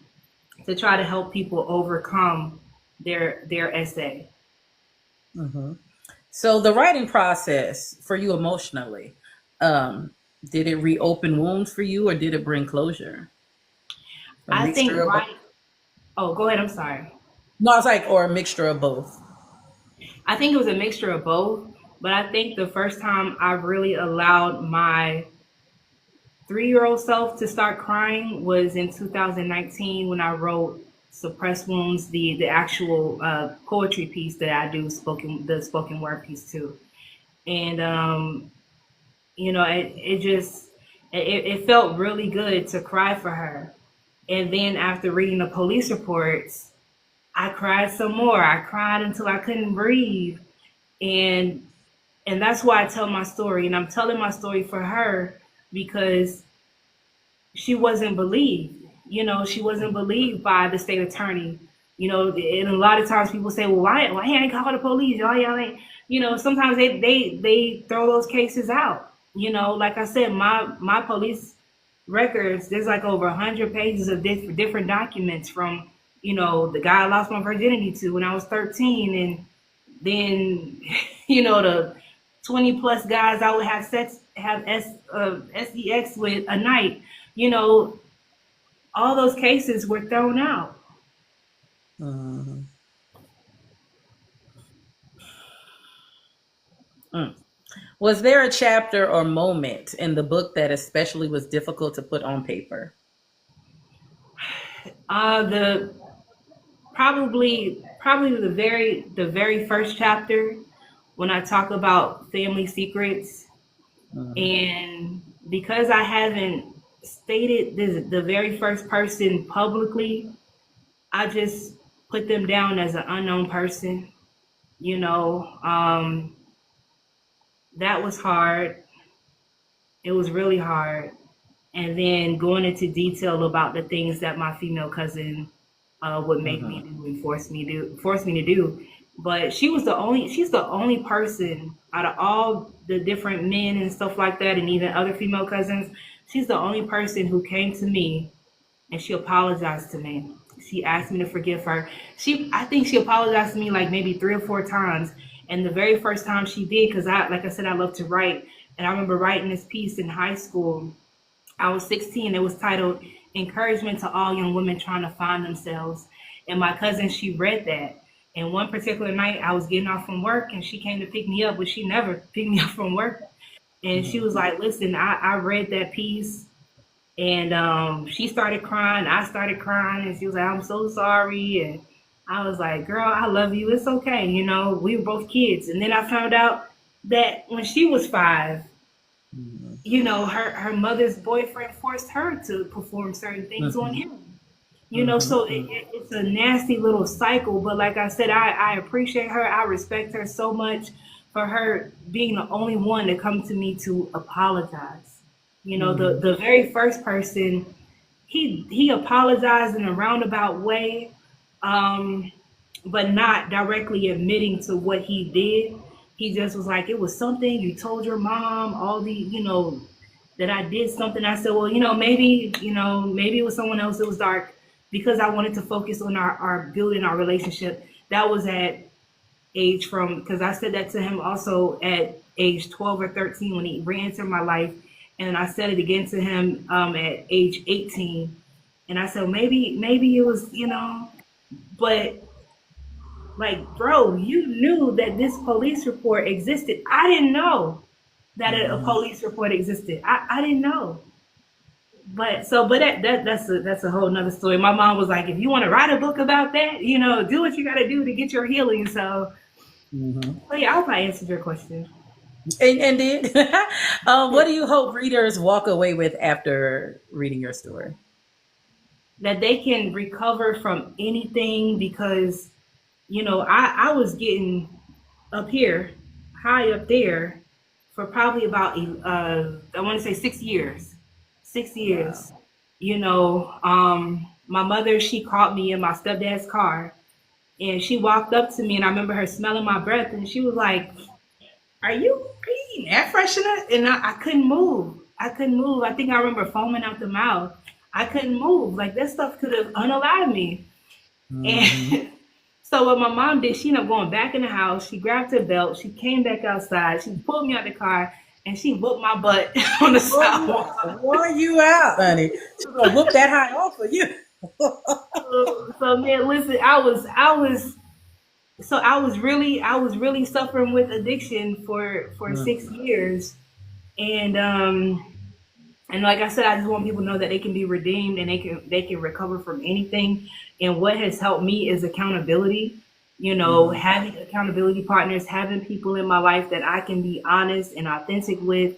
to try to help people overcome their essay. Mm-hmm. So the writing process for you emotionally, um, did it reopen wounds for you, or did it bring closure? A I mixture think of both. right. Oh, go ahead. I'm sorry. No, it's like, or a mixture of both. I think it was a mixture of both, but I think the first time I really allowed my 3-year-old self to start crying was in 2019 when I wrote "Suppressed Wounds," the actual poetry piece that I do, the spoken word piece too, and it just it felt really good to cry for her. And then after reading the police reports, I cried some more. I cried until I couldn't breathe. And that's why I tell my story. And I'm telling my story for her because she wasn't believed. She wasn't believed by the state attorney. And a lot of times people say, well, why ain't call the police? Why y'all ain't, sometimes they throw those cases out. Like I said, my police records, there's like over 100 pages of different documents from, the guy I lost my virginity to when I was 13. And then, the 20 plus guys I would have sex with a night. You know, all those cases were thrown out. Mhm. Mm. Was there a chapter or moment in the book that especially was difficult to put on paper? The probably the very first chapter, when I talk about family secrets, Mhm. and because I haven't stated the very first person publicly, I just put them down as an unknown person. You know, that was hard. It was really hard. And then going into detail about the things that my female cousin would make me Mhm. do and force me to do. But she's the only person out of all the different men and stuff like that, and even other female cousins, she's the only person who came to me and she apologized to me. She asked me to forgive her. I think she apologized to me like maybe 3 or 4 times. And the very first time she did, because like I said, I love to write, and I remember writing this piece in high school. I was 16. It was titled "Encouragement to All Young Women Trying to Find Themselves." And my cousin, she read that. And one particular night, I was getting off from work, and she came to pick me up, but she never picked me up from work. And she Mhm. was like, "Listen, I read that piece." And she started crying. I started crying, and she was like, "I'm so sorry." And I was like, "Girl, I love you. It's okay. We were both kids." And then I found out that when she was 5, Mhm. her mother's boyfriend forced her to perform certain things on Mhm. him. Mhm. So it's a nasty little cycle. But like I said, I appreciate her. I respect her so much for her being the only one to come to me to apologize. The Mhm. the very first person, he apologized in a roundabout way, um, but not directly admitting to what he did. He just was like, it was something you told your mom, all that I did something. I said, well, maybe it was someone else. It was dark, because I wanted to focus on our building our relationship. That was at age from, because I said that to him also at age 12 or 13 when he re-entered my life. And I said it again to him at age 18. And I said, maybe it was, but like, bro, you knew that this police report existed. I didn't know that a Mhm. police report existed. I didn't know. But that's a whole nother story. My mom was like, if you want to write a book about that, do what you got to do to get your healing. Mhm. So yeah, I hope I answered your question. And did what do you hope readers walk away with after reading your story? that they can recover from anything because, I was getting up here, high up there, for probably about I want to say 6 years, six Wow. years. My mother, she caught me in my stepdad's car, and she walked up to me, and I remember her smelling my breath, and she was like, are you eating air freshener? And I couldn't move. I couldn't move. I think I remember foaming out the mouth. I couldn't move. Like that stuff could have unalived me. Mm-hmm. And so what my mom did, she ended up going back in the house. She grabbed her belt. She came back outside. She pulled me out the car and she whooped my butt on the Wore you sidewalk. out. Wore you out, honey. She's gonna whoop that high off of you. So man, listen, I was really suffering with addiction for Mm. 6 years. And like I said, I just want people to know that they can be redeemed and they can recover from anything. And what has helped me is accountability. Mm-hmm. Having accountability partners, having people in my life that I can be honest and authentic with,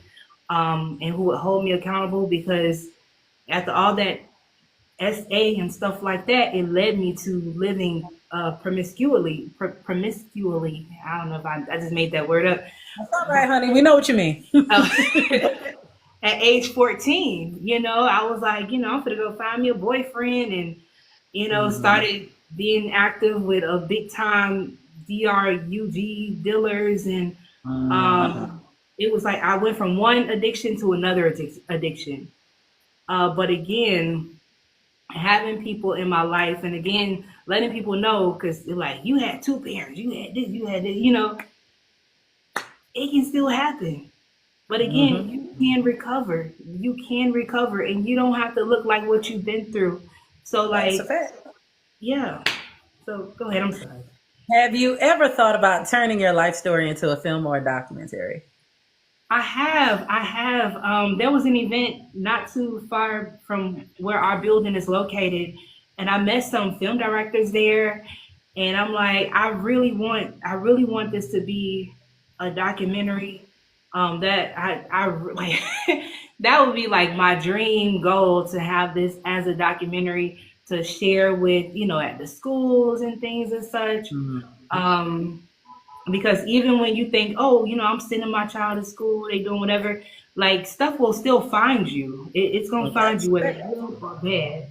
and who would hold me accountable. Because after all that SA and stuff like that, it led me to living promiscuously. I don't know if I just made that word up. That's all right, honey. We know what you mean. Uh, at age 14, I was like, I'm gonna go find me a boyfriend, and Mm-hmm. started being active with a big time drug dealers. And Mm-hmm. um, it was like I went from one addiction to another addiction. But again, having people in my life, and again, letting people know, because they're like, you had two parents, you had this, you had this, it can still happen. But again, Mm-hmm. you can recover. You can recover, and you don't have to look like what you've been through. So, That's a like, fact. yeah. So, go ahead. I'm sorry. Have you ever thought about turning your life story into a film or a documentary? I have. I have. There was an event not too far from where our building is located, and I met some film directors there. And I'm like, I really want this to be a documentary. That like, that would be like my dream goal, to have this as a documentary to share with, at the schools and things and such. Mm-hmm. Um, because even when you think, oh, I'm sending my child to school, they doing whatever, like stuff will still find you. It's gonna find That's you a whether fact. good or bad. That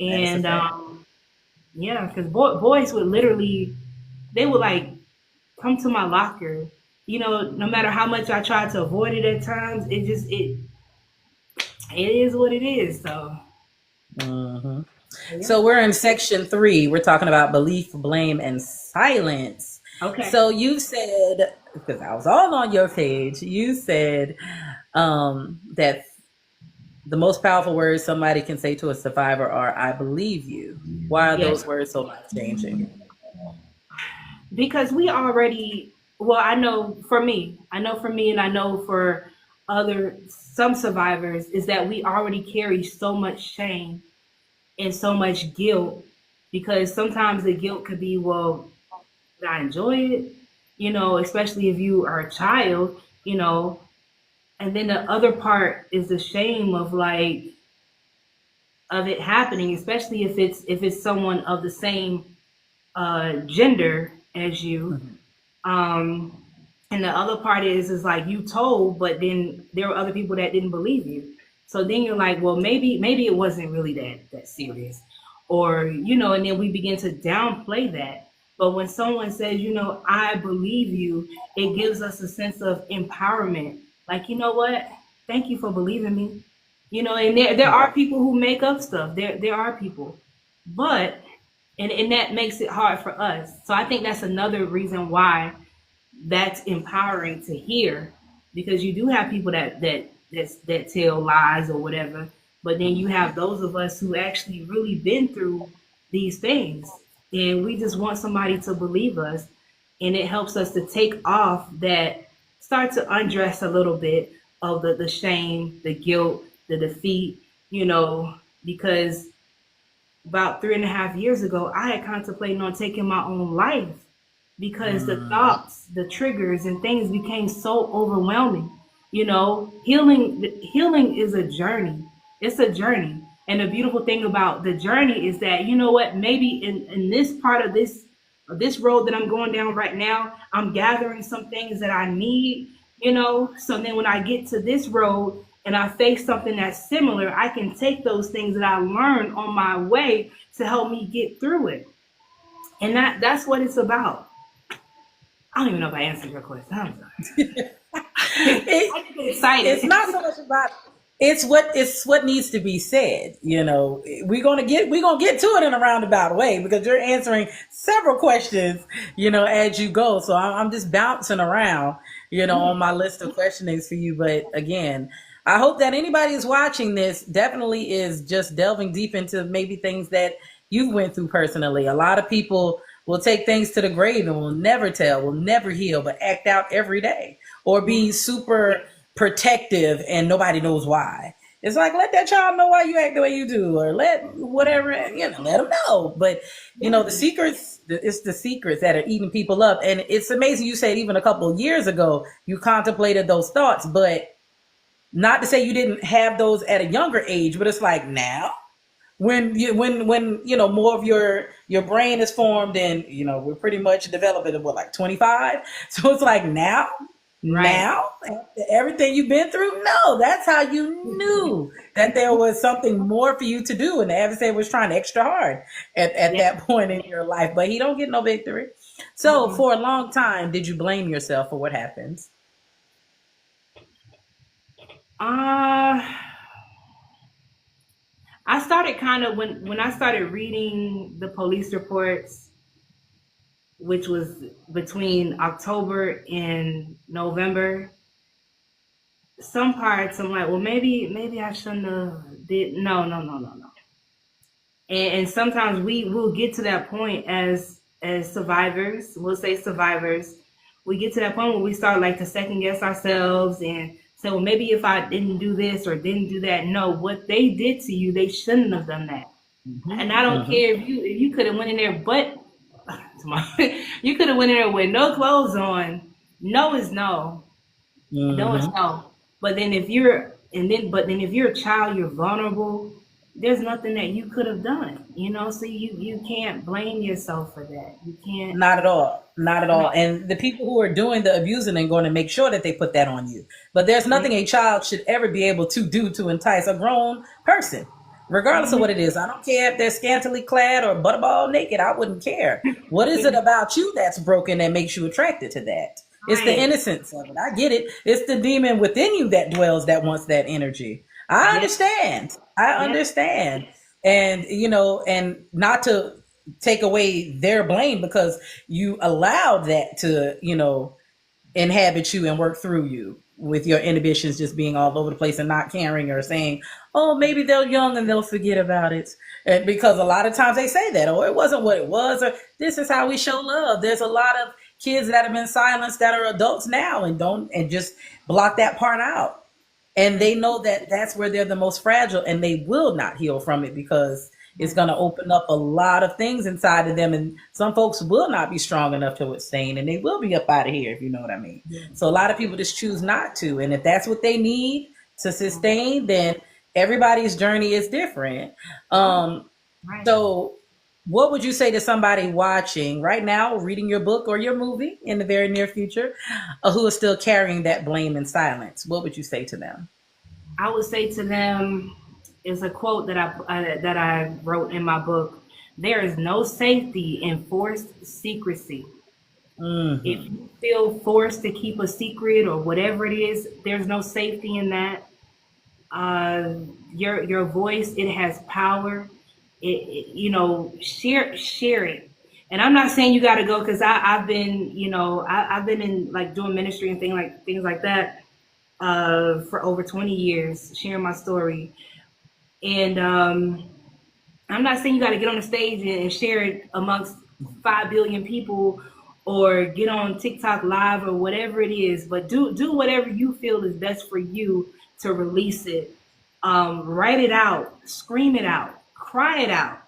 is a And fact. yeah, because boys would literally, they would like come to my locker. No matter how much I tried to avoid it at times, it is what it is. So Hmm. yeah. So we're in section 3. We're talking about belief, blame, and silence. Okay. So you said, because I was all on your page, you said that the most powerful words somebody can say to a survivor are, I believe you. Why are those Yes. words so life changing? Because we already, well, I know for me, and I know for some survivors, is that we already carry so much shame and so much guilt. Because sometimes the guilt could be, well, did I enjoy it? Especially if you are a child. And then the other part is the shame of, like, of it happening, especially if it's someone of the same gender as you. Um, and the other part is like, you told, but then there were other people that didn't believe you. So then you're like, well, maybe it wasn't really that serious, or and then we begin to downplay that. But when someone says, I believe you, it gives us a sense of empowerment. Like, you know what? Thank you for believing me. And there are people who make up stuff. There are people, but and that makes it hard for us. So I think that's another reason why that's empowering to hear, because you do have people that tell lies or whatever, but then you have those of us who actually really been through these things, and we just want somebody to believe us. And it helps us to take off that, start to undress a little bit of the shame, the guilt, the defeat, because about 3.5 years ago, I had contemplated on taking my own life, because the Mm-hmm. thoughts, the triggers, and things became so overwhelming. Healing is a journey. It's a journey. And the beautiful thing about the journey is that, you know what, maybe in this part of this road that I'm going down right now, I'm gathering some things that I need, you know. So then when I get to this road and I face something that's similar, I can take those things that I learned on my way to help me get through it. And that's what it's about. I don't even know if I answered your question. I'm sorry. I get excited. It's not so much about it's what needs to be said. You know, we're gonna get to it in a roundabout way because you're answering several questions, as you go. So I'm just bouncing around, on my list of questionings for you. But again, I hope that anybody who's watching this definitely is just delving deep into maybe things that you went through personally. A lot of people will take things to the grave and will never tell, will never heal, but act out every day or be super protective and nobody knows why. It's like, let that child know why you act the way you do, or let whatever, let them know. But, the secrets, it's the secrets that are eating people up. And it's amazing you said even a couple of years ago, you contemplated those thoughts, but not to say you didn't have those at a younger age, but it's like now when more of your brain is formed and we're pretty much developing at like 25. So it's like now Right. now after everything you've been through, no, that's how you knew that there was something more for you to do, and the adversary was trying extra hard at that point in your life, but he don't get no victory. So for a long time, did you blame yourself for what happens? I started kind of when I started reading the police reports, which was between October and November. Some parts I'm like, well, maybe I shouldn't have did. No. And sometimes we will get to that point as survivors. We'll say survivors. We get to that point where we start like to second guess ourselves and say, well, maybe if I didn't do this or didn't do that. No, what they did to you, they shouldn't have done that. And I don't care if you could have went in there, but you could have went in there with no clothes on. No is no. No is no. But then if you're a child, you're vulnerable. There's nothing that you could have done, so you can't blame yourself for that. You can't. Not at all. Not at all. And the people who are doing the abusing are going to make sure that they put that on you. But there's nothing a child should ever be able to do to entice a grown person, regardless of what it is. I don't care if they're scantily clad or butterball naked. I wouldn't care. What is it about you that's broken that makes you attracted to that? It's the innocence of it. I get it. It's the demon within you that dwells that wants that energy. I understand. I understand. And, and not to take away their blame because you allowed that to, inhabit you and work through you with your inhibitions just being all over the place and not caring or saying, oh, maybe they're young and they'll forget about it. And because a lot of times they say that, or it wasn't what it was, or this is how we show love. There's a lot of kids that have been silenced that are adults now and just block that part out. And they know that that's where they're the most fragile and they will not heal from it because it's going to open up a lot of things inside of them. And some folks will not be strong enough to withstand and they will be up out of here, if you know what I mean. Yeah. So a lot of people just choose not to. And if that's what they need to sustain, then everybody's journey is different. So what would you say to somebody watching right now, reading your book or your movie in the very near future, who is still carrying that blame and silence? What would you say to them? I would say to them is a quote that I wrote in my book. There is no safety in forced secrecy. If you feel forced to keep a secret or whatever it is, there's no safety in that. Your voice, it has power. Share it. And I'm not saying you got to go because I've been in like doing ministry and things like that for over 20 years, sharing my story. And I'm not saying you got to get on the stage and share it amongst 5 billion people or get on TikTok live or whatever it is, but do whatever you feel is best for you to release it. Write it out, scream it out, cry it out,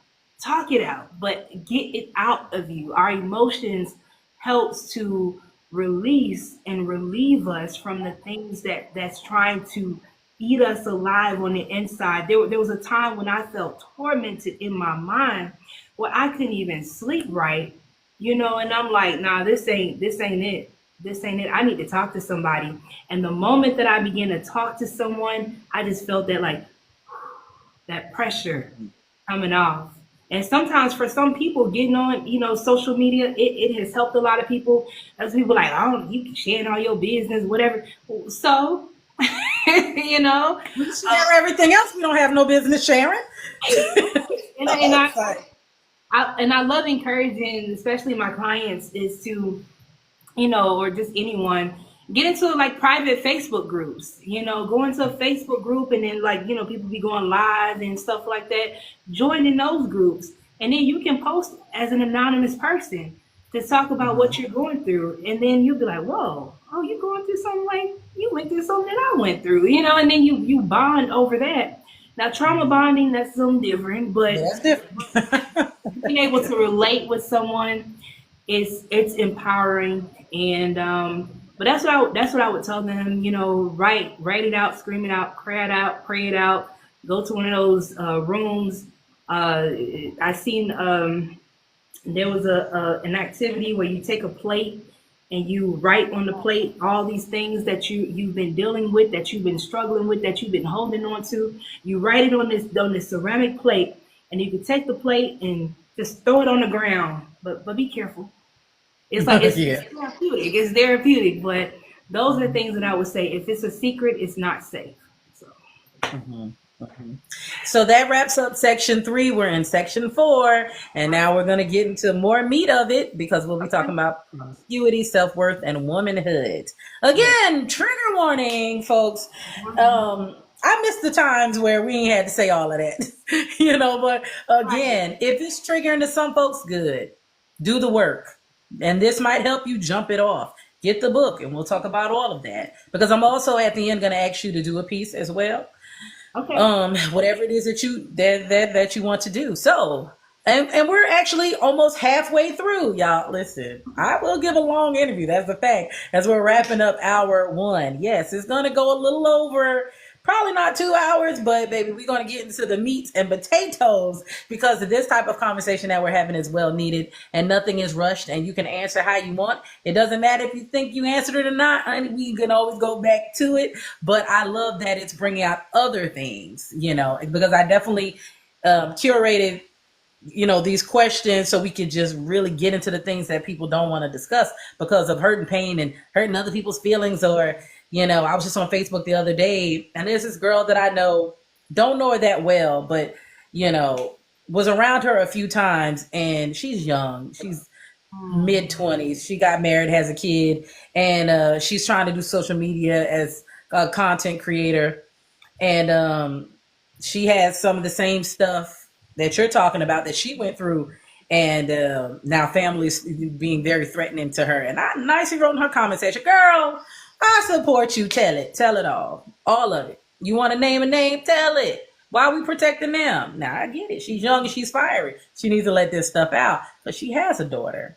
talk it out, but get it out of you. Our emotions helps to release and relieve us from the things that's trying to eat us alive on the inside. There was a time when I felt tormented in my mind where I couldn't even sleep right, and I'm like, nah, this ain't it. This ain't it. I need to talk to somebody. And the moment that I began to talk to someone, I just felt that like that pressure coming off. And sometimes for some people, getting on, social media, it has helped a lot of people. As people like, oh, you can share all your business, whatever. So, you know, We share everything else we don't have no business sharing. and, and I love encouraging, especially my clients, is to or just anyone, get into like private Facebook groups, go into a Facebook group and then like, people be going live and stuff like that. Join in those groups. And then you can post as an anonymous person to talk about what you're going through. And then you'll be like, whoa, oh, you're going through something like you went through something that I went through, and then you bond over that. Now, trauma bonding, that's something different, but That's different. being able to relate with someone, it's empowering. And but that's what I would tell them. Write it out, scream it out, cry it out, pray it out. Go to one of those rooms. I seen there was an activity where you take a plate and you write on the plate all these things that you've been dealing with, that you've been struggling with, that you've been holding on to. You write it on this ceramic plate, and you can take the plate and just throw it on the ground. But be careful. It's like it's therapeutic. It's therapeutic, but those are the things that I would say. If it's a secret, it's not safe. So. So that wraps up section 3. We're in section 4, and now we're going to get into more meat of it because we'll be talking about promiscuity, self-worth, and womanhood. Again, trigger warning, folks. I miss the times where we ain't had to say all of that, but again, if it's triggering to some folks, good. Do the work. And this might help you jump it off. Get the book, and we'll talk about all of that. Because I'm also at the end going to ask you to do a piece as well. Okay. Whatever it is that you want to do. So, and we're actually almost halfway through, y'all. Listen, I will give a long interview. That's the fact. As we're wrapping up hour 1. Yes, it's going to go a little over. Probably not 2 hours, but baby, we're going to get into the meat and potatoes because this type of conversation that we're having is well needed and nothing is rushed and you can answer how you want. It doesn't matter if you think you answered it or not. Honey, we can always go back to it. But I love that it's bringing out other things, because I definitely curated these questions so we could just really get into the things that people don't want to discuss because of hurt and pain and hurting other people's feelings. Or I was just on Facebook the other day, and there's this girl that I don't know her that well, but was around her a few times, and she's young. She's mid-20s. She got married, has a kid, and she's trying to do social media as a content creator, and she has some of the same stuff that you're talking about that she went through, and now family's being very threatening to her. And I nicely wrote in her comment section, girl, I support you. Tell it all of it. You want to name a name? Tell it. Why are we protecting them? Now I get it. She's young and she's fiery. She needs to let this stuff out, but she has a daughter.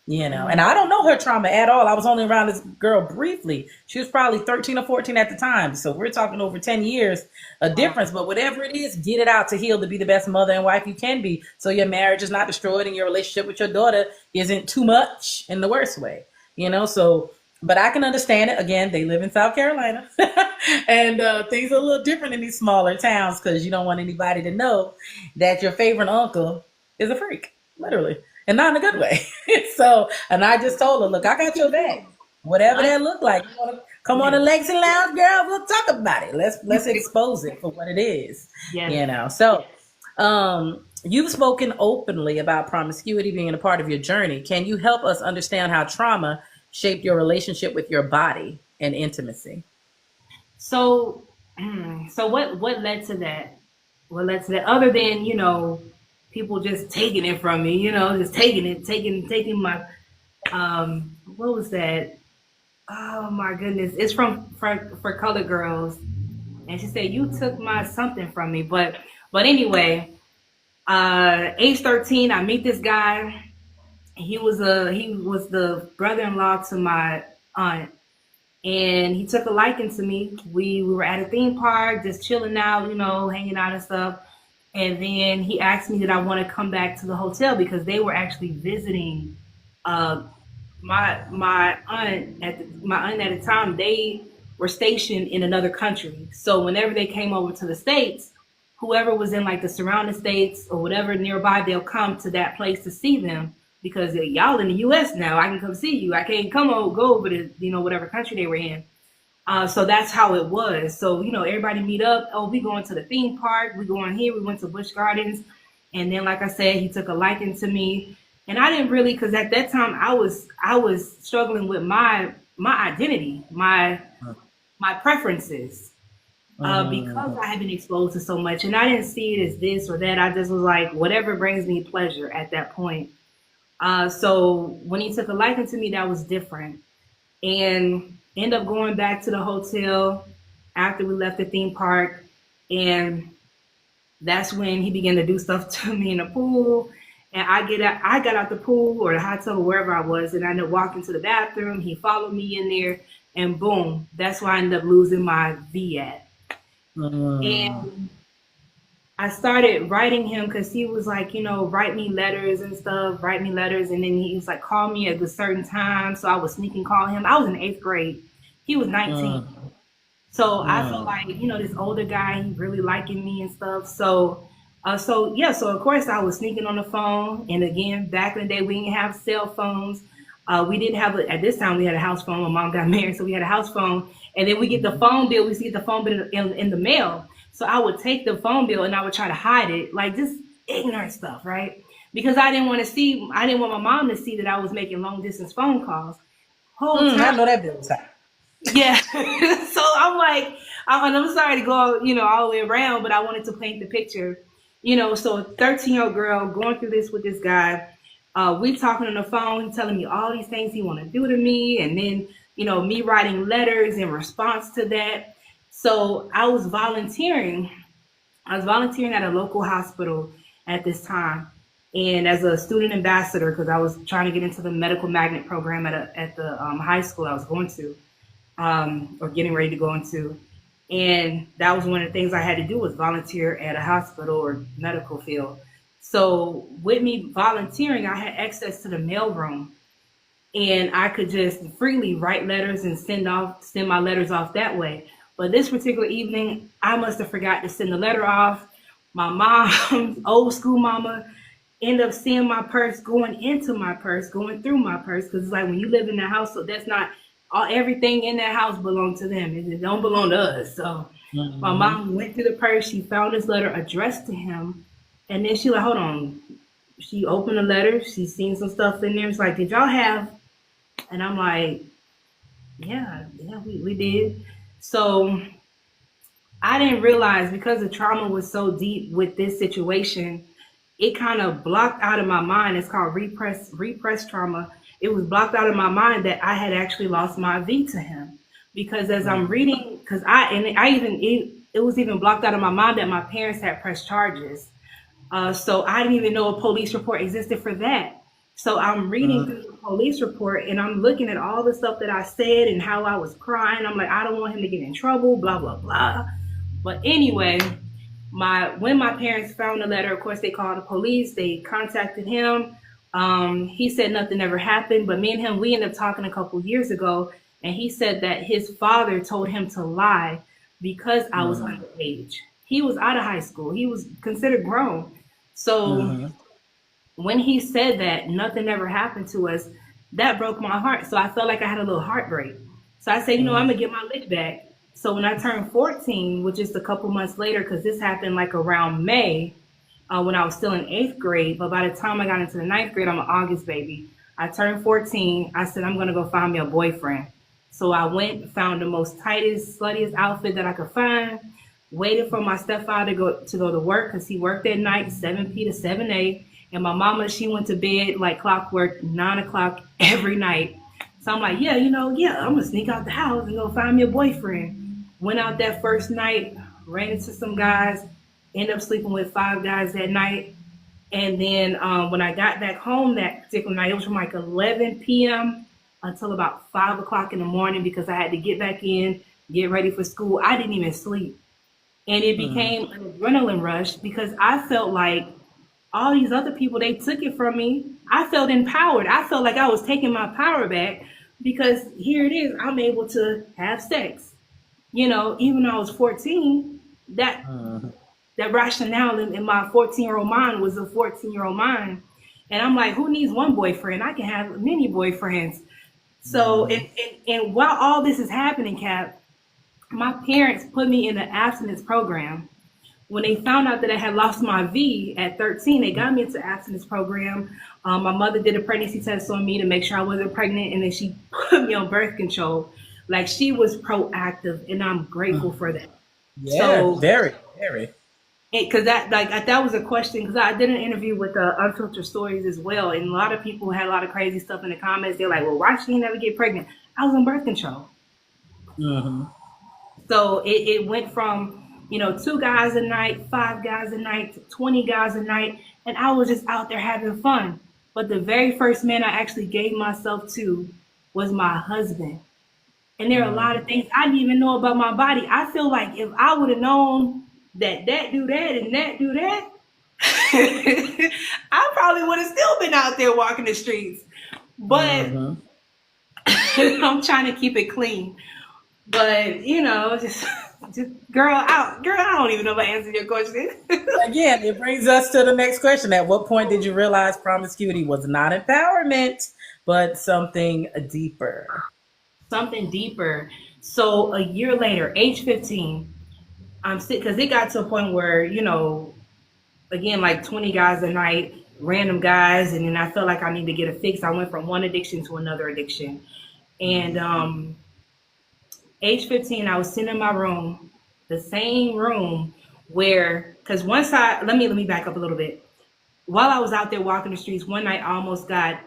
And I don't know her trauma at all. I was only around this girl briefly. She was probably 13 or 14 at the time. So we're talking over 10 years a difference. But whatever it is, get it out to heal, to be the best mother and wife you can be. So your marriage is not destroyed and your relationship with your daughter isn't too much in the worst way. So, but I can understand it. Again, they live in South Carolina. And things are a little different in these smaller towns because you don't want anybody to know that your favorite uncle is a freak, literally. And not in a good way. So, and I just told her, look, I got your back. Whatever that look like. You want to come on the Legacy Lounge, girl? We'll talk about it. Let's expose it for what it is. Yes. So, you've spoken openly about promiscuity being a part of your journey. Can you help us understand how trauma shaped your relationship with your body and intimacy? So what led to that? What led to that? Other than people just taking it from me, just taking my, what was that? Oh my goodness. It's for colored girls. And she said, you took my something from me. But anyway, age 13, I meet this guy. He was the brother-in-law to my aunt. and he took a liking to me. We were at a theme park, just chilling out, hanging out and stuff. And then he asked me did I want to come back to the hotel because they were actually visiting uh, my aunt at the time. They were stationed in another country, so whenever they came over to the states, whoever was in like the surrounding states or whatever nearby, they'll come to that place to see them because y'all in the U.S. now. I can come see you. I can't go over to whatever country they were in. So that's how it was. So, everybody meet up. Oh, we going to the theme park. We going here. We went to Busch Gardens. And then, like I said, he took a liking to me. And I didn't really, because at that time I was struggling with my identity, my preferences, because I had been exposed to so much. And I didn't see it as this or that. I just was like, whatever brings me pleasure at that point. So when he took a liking to me, that was different. And end up going back to the hotel after we left the theme park, and that's when he began to do stuff to me in the pool. And I got out the pool or the hot tub or wherever I was, and I ended up walking to the bathroom. He followed me in there, and boom, that's where I ended up losing my V at. And I started writing him because he was like, write me letters and stuff, write me letters. And then he was like, call me at a certain time. So I would sneak and call him. I was in 8th grade. He was 19. So I felt like, this older guy, he really liking me and stuff. So of course I was sneaking on the phone. And again, back in the day, we didn't have cell phones. We didn't have, at this time, we had a house phone. My mom got married, so we had a house phone. And then we get the phone bill. We used to get the phone bill in the mail. So I would take the phone bill and I would try to hide it, like just ignorant stuff, right? Because I didn't want my mom to see that I was making long distance phone calls. I know that bill was high. Yeah. So I'm like, I'm sorry to go, all the way around, but I wanted to paint the picture, so a 13-year-old girl going through this with this guy, we talking on the phone, he telling me all these things he want to do to me. And then, me writing letters in response to that. So I was volunteering. at a local hospital at this time, and as a student ambassador, because I was trying to get into the medical magnet program at the high school I was going to, or getting ready to go into. And that was one of the things I had to do was volunteer at a hospital or medical field. So with me volunteering, I had access to the mailroom, and I could just freely write letters and send my letters off that way. But this particular evening, I must have forgot to send the letter off. My mom, old school mama, ended up seeing my purse, going into my purse, going through my purse. Because it's like when you live in the house, so that's not everything in that house belongs to them. It don't belong to us. So my mom went through the purse. She found this letter addressed to him. And then she like, hold on. She opened the letter. She seen some stuff in there. It's like, did y'all have? And I'm like, yeah, we did. So I didn't realize, because the trauma was so deep with this situation, it kind of blocked out of my mind. It's called repressed trauma. It was blocked out of my mind that I had actually lost my V to him. Because as I'm reading, it was even blocked out of my mind that my parents had pressed charges. So I didn't even know a police report existed for that. So I'm reading through the police report, and I'm looking at all the stuff that I said and how I was crying. I'm like, I don't want him to get in trouble, blah, blah, blah. But anyway, when my parents found the letter, of course, they called the police. They contacted him. He said nothing ever happened. But me and him, we ended up talking a couple years ago, and he said that his father told him to lie because I was underage. He was out of high school. He was considered grown. So when he said that nothing ever happened to us, that broke my heart. So I felt like I had a little heartbreak. So I said, I'm going to get my lick back. So when I turned 14, which is a couple months later, because this happened like around May, when I was still in 8th grade. But by the time I got into the 9th grade, I'm an August baby. I turned 14. I said, I'm going to go find me a boyfriend. So I went, found the most tightest, sluttiest outfit that I could find, waited for my stepfather to go to work because he worked at night, 7p to 7a. And my mama, she went to bed like clockwork, 9 o'clock every night. So I'm like, I'm going to sneak out the house and go find me a boyfriend. Went out that first night, ran into some guys, ended up sleeping with 5 guys that night. And then when I got back home that particular night, it was from like 11 p.m. until about 5 o'clock in the morning because I had to get back in, get ready for school. I didn't even sleep. And it became an adrenaline rush because I felt like all these other people, they took it from me. I felt empowered. I felt like I was taking my power back because here it is. I'm able to have sex. Even though I was 14, that rationale in my 14-year-old mind was a 14-year-old mind. And I'm like, who needs one boyfriend? I can have many boyfriends. So, and while all this is happening, Cap, my parents put me in the abstinence program. When they found out that I had lost my V at 13, they got me into the abstinence program. My mother did a pregnancy test on me to make sure I wasn't pregnant, and then she put me on birth control. Like, she was proactive, and I'm grateful for that. Yeah, so, very, very. Because that was a question, because I did an interview with Unfiltered Stories as well, and a lot of people had a lot of crazy stuff in the comments. They're like, well, why she never get pregnant? I was on birth control. So it went from 2 guys a night, 5 guys a night, to 20 guys a night, and I was just out there having fun. But the very first man I actually gave myself to was my husband. And there are a lot of things I didn't even know about my body. I feel like if I would have known that do that and that do that, I probably would have still been out there walking the streets. But I'm trying to keep it clean. But just girl, I don't even know if I answered your question. Again, it brings us to the next question. At what point did you realize promiscuity was not empowerment, but something deeper? Something deeper. So a year later, age 15, I'm sick because it got to a point where, again, like 20 guys a night, random guys, and then I felt like I need to get a fix. I went from one addiction to another addiction. And age 15, I was sitting in my room, the same room where, because let me back up a little bit. While I was out there walking the streets, one night I almost got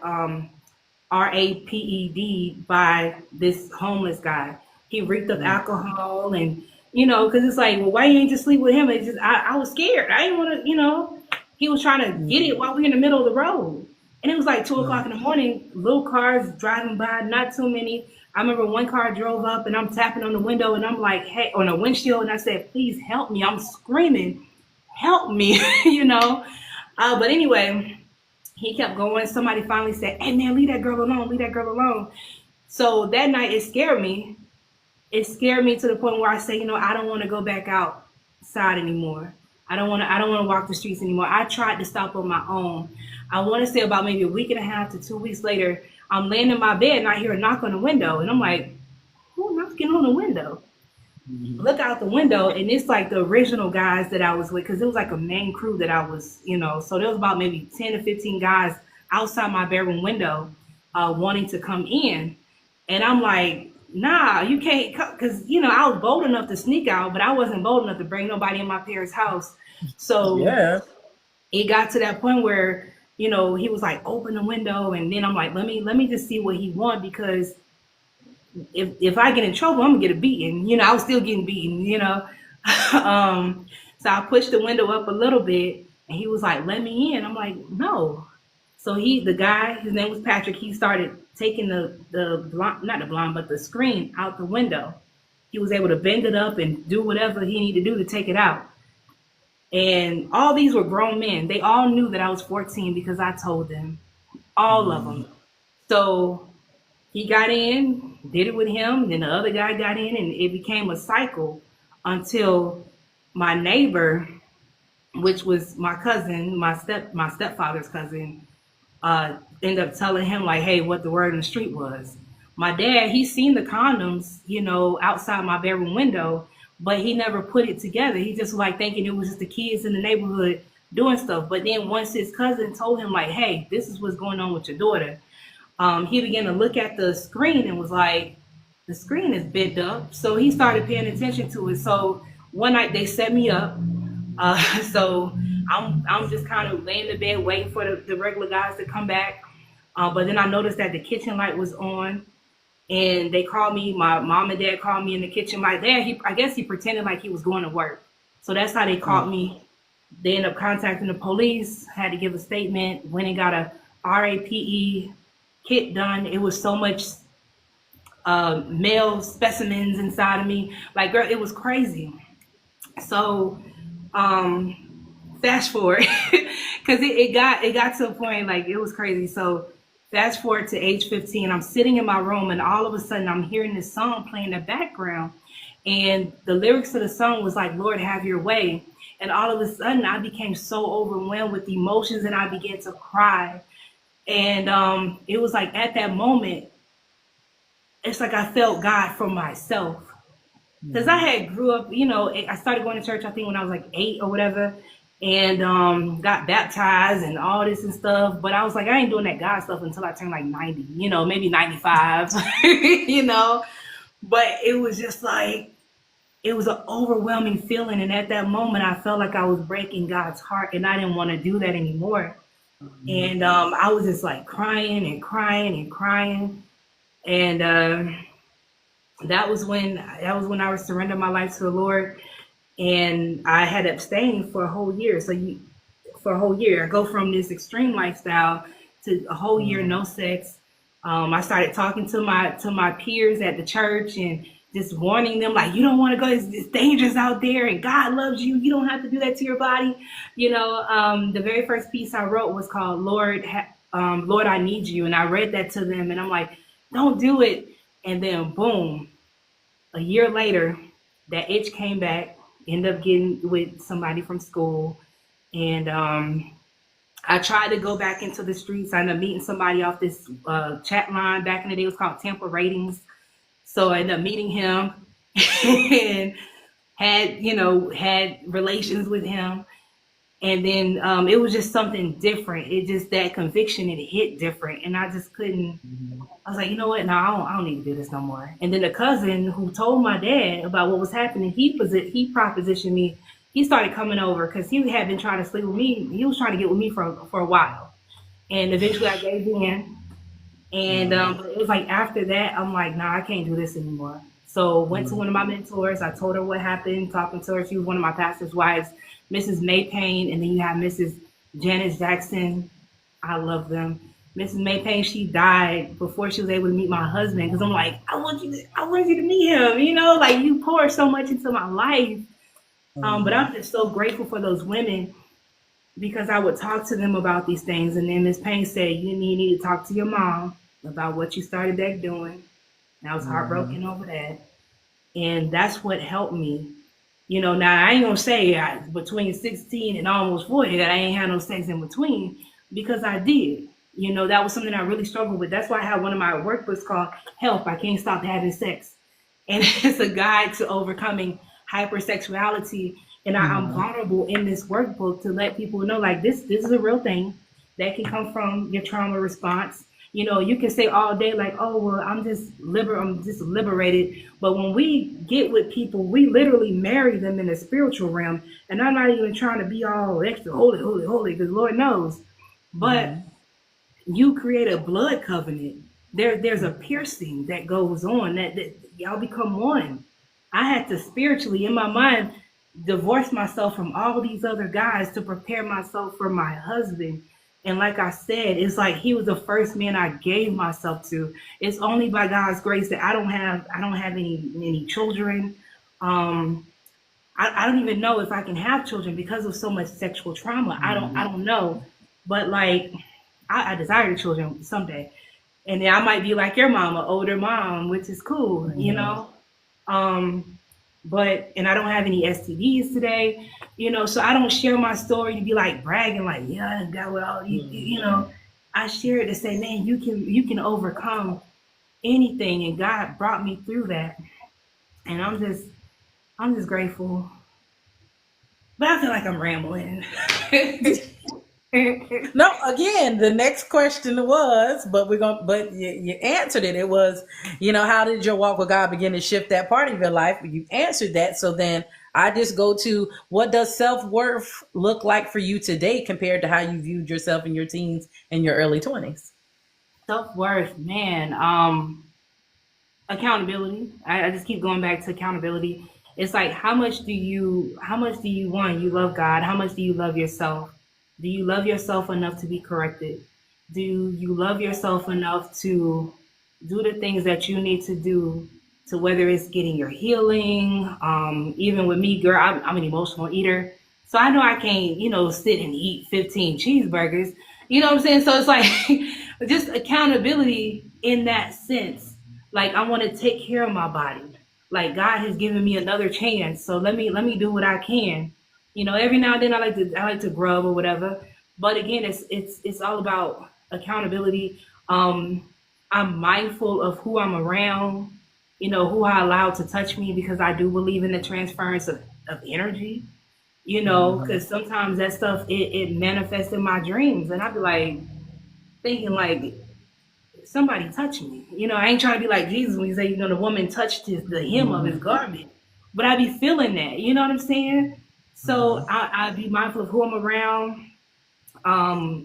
RAPED by this homeless guy. He reeked of alcohol, and because it's like, well, why you ain't just sleep with him? It's just I was scared. I didn't want to, he was trying to get it while we were in the middle of the road. And it was like 2 o'clock in the morning, little cars driving by, not too many. I remember one car drove up and I'm tapping on the window and I'm like, hey, on a windshield, and I said, please help me. I'm screaming, help me, But anyway, he kept going. Somebody finally said, hey man, leave that girl alone, leave that girl alone. So that night it scared me. It scared me to the point where I say, I don't want to go back outside anymore. I don't want to walk the streets anymore. I tried to stop on my own. I want to say about maybe a week and a half to 2 weeks later, I'm laying in my bed and I hear a knock on the window. And I'm like, who knocking on the window? Look out the window, and it's like the original guys that I was with, because it was like a main crew that I was, so there was about maybe 10 to 15 guys outside my bedroom window wanting to come in. And I'm like, nah, you can't come, because, I was bold enough to sneak out, but I wasn't bold enough to bring nobody in my parents' house. So yeah, it got to that point where, he was like, open the window. And then I'm like, let me just see what he wants, because if I get in trouble, I'm gonna get a beating. I was still getting beaten, So I pushed the window up a little bit and he was like, let me in. I'm like, no. So the guy, his name was Patrick, he started taking the screen out the window. He was able to bend it up and do whatever he needed to do to take it out. And all these were grown men. They all knew that I was 14 because I told them, all of them. So he got in, did it with him, then the other guy got in, and it became a cycle until my neighbor, which was my cousin, my stepfather's cousin, ended up telling him like, hey, what the word in the street was. My dad, he seen the condoms, outside my bedroom window, but he never put it together. He just like thinking it was just the kids in the neighborhood doing stuff. But then once his cousin told him like, hey, this is what's going on with your daughter, he began to look at the screen and was like, the screen is bent up. So he started paying attention to it. So one night they set me up. So I'm just kind of laying in the bed waiting for the regular guys to come back. But then I noticed that the kitchen light was on, and they called me. My mom and dad called me in the kitchen like that. I guess he pretended like he was going to work. So that's how they caught me. They ended up contacting the police, had to give a statement, went and got a RAPE kit done. It was so much male specimens inside of me. Like, girl, it was crazy. So, fast forward, because it got to a point like it was crazy. So, fast forward to age 15, I'm sitting in my room, and all of a sudden, I'm hearing this song playing in the background, and the lyrics of the song was like, "Lord, have your way." And all of a sudden, I became so overwhelmed with emotions, and I began to cry. And it was like at that moment, it's like I felt God for myself. Because I had grew up, I started going to church, I think, when I was like 8 or whatever, and got baptized and all this and stuff. But I was like, I ain't doing that God stuff until I turned like 90, maybe 95, But it was just like, it was an overwhelming feeling. And at that moment, I felt like I was breaking God's heart, and I didn't want to do that anymore. And I was just like crying and crying and crying. And that was when I was surrendering my life to the Lord, and I had abstained for a whole year. For a whole year, I go from this extreme lifestyle to a whole year no sex. I started talking to my peers at the church and just warning them, like, you don't want to go. It's dangerous out there, and God loves you. You don't have to do that to your body. The very first piece I wrote was called "Lord, Lord, I Need You," and I read that to them, and I'm like, don't do it. And then boom, a year later, that itch came back. Ended up getting with somebody from school, and I tried to go back into the streets. I ended up meeting somebody off this chat line. Back in the day, it was called Tampa Ratings. So I ended up meeting him and had relations with him. And then it was just something different. It just, that conviction, it hit different. And I just couldn't, I was like, you know what? No, I don't need to do this no more. And then the cousin who told my dad about what was happening, he propositioned me. He started coming over because he had been trying to sleep with me. He was trying to get with me for a while. And eventually I gave in. And but it was like after that, I'm like, nah, I can't do this anymore. So went to one of my mentors. I told her what happened, talking to her. She was one of my pastor's wives, Mrs. May Payne. And then you have Mrs. Janice Jackson. I love them. Mrs. May Payne, she died before she was able to meet my husband. Because I'm like, I want you to meet him. Like, you pour so much into my life. But I'm just so grateful for those women, because I would talk to them about these things. And then Miss Payne said, you need to talk to your mom about what you started back doing. And I was heartbroken over that. And that's what helped me. Now I ain't going to say between 16 and almost 40 that I ain't had no sex in between, because I did. That was something I really struggled with. That's why I have one of my workbooks called Help, I Can't Stop Having Sex. And it's a guide to overcoming hypersexuality. And I'm vulnerable in this workbook to let people know, like, this is a real thing that can come from your trauma response. You can say all day, like, oh, well, I'm just liberated. But when we get with people, we literally marry them in the spiritual realm. And I'm not even trying to be all extra holy, because Lord knows. But you create a blood covenant. There's a piercing that goes on that y'all become one. I had to spiritually, in my mind, divorce myself from all these other guys to prepare myself for my husband. And like I said, it's like he was the first man I gave myself to. It's only by God's grace that I don't have any children. I don't even know if I can have children because of so much sexual trauma. I don't know. But like, I desire children someday. And then I might be like your mom, an older mom, which is cool, But I don't have any STDs today, so I don't share my story to be like bragging, like, yeah, I got with all these, I share it to say, man, you can overcome anything, and God brought me through that. And I'm just grateful. But I feel like I'm rambling. No, again, the next question was, but you answered it. It was, how did your walk with God begin to shift that part of your life? You answered that. So then I just go to, what does self-worth look like for you today compared to how you viewed yourself in your teens and your early 20s? Self-worth, man. Accountability. I just keep going back to accountability. It's like, how much do you want? You love God. How much do you love yourself? Do you love yourself enough to be corrected? Do you love yourself enough to do the things that you need to do to, whether it's getting your healing. Even with me, girl, I'm an emotional eater. So I know I can't, sit and eat 15 cheeseburgers. You know what I'm saying? So it's like just accountability in that sense. Like I want to take care of my body. Like God has given me another chance. So let me do what I can. Every now and then I like to grub or whatever. But again, it's all about accountability. I'm mindful of who I'm around, who I allow to touch me, because I do believe in the transference of energy, because sometimes that stuff it manifests in my dreams, and I'd be like thinking like somebody touch me. I ain't trying to be like Jesus when he say, the woman touched the hem of his garment, but I be feeling that, you know what I'm saying? So I be mindful of who I'm around,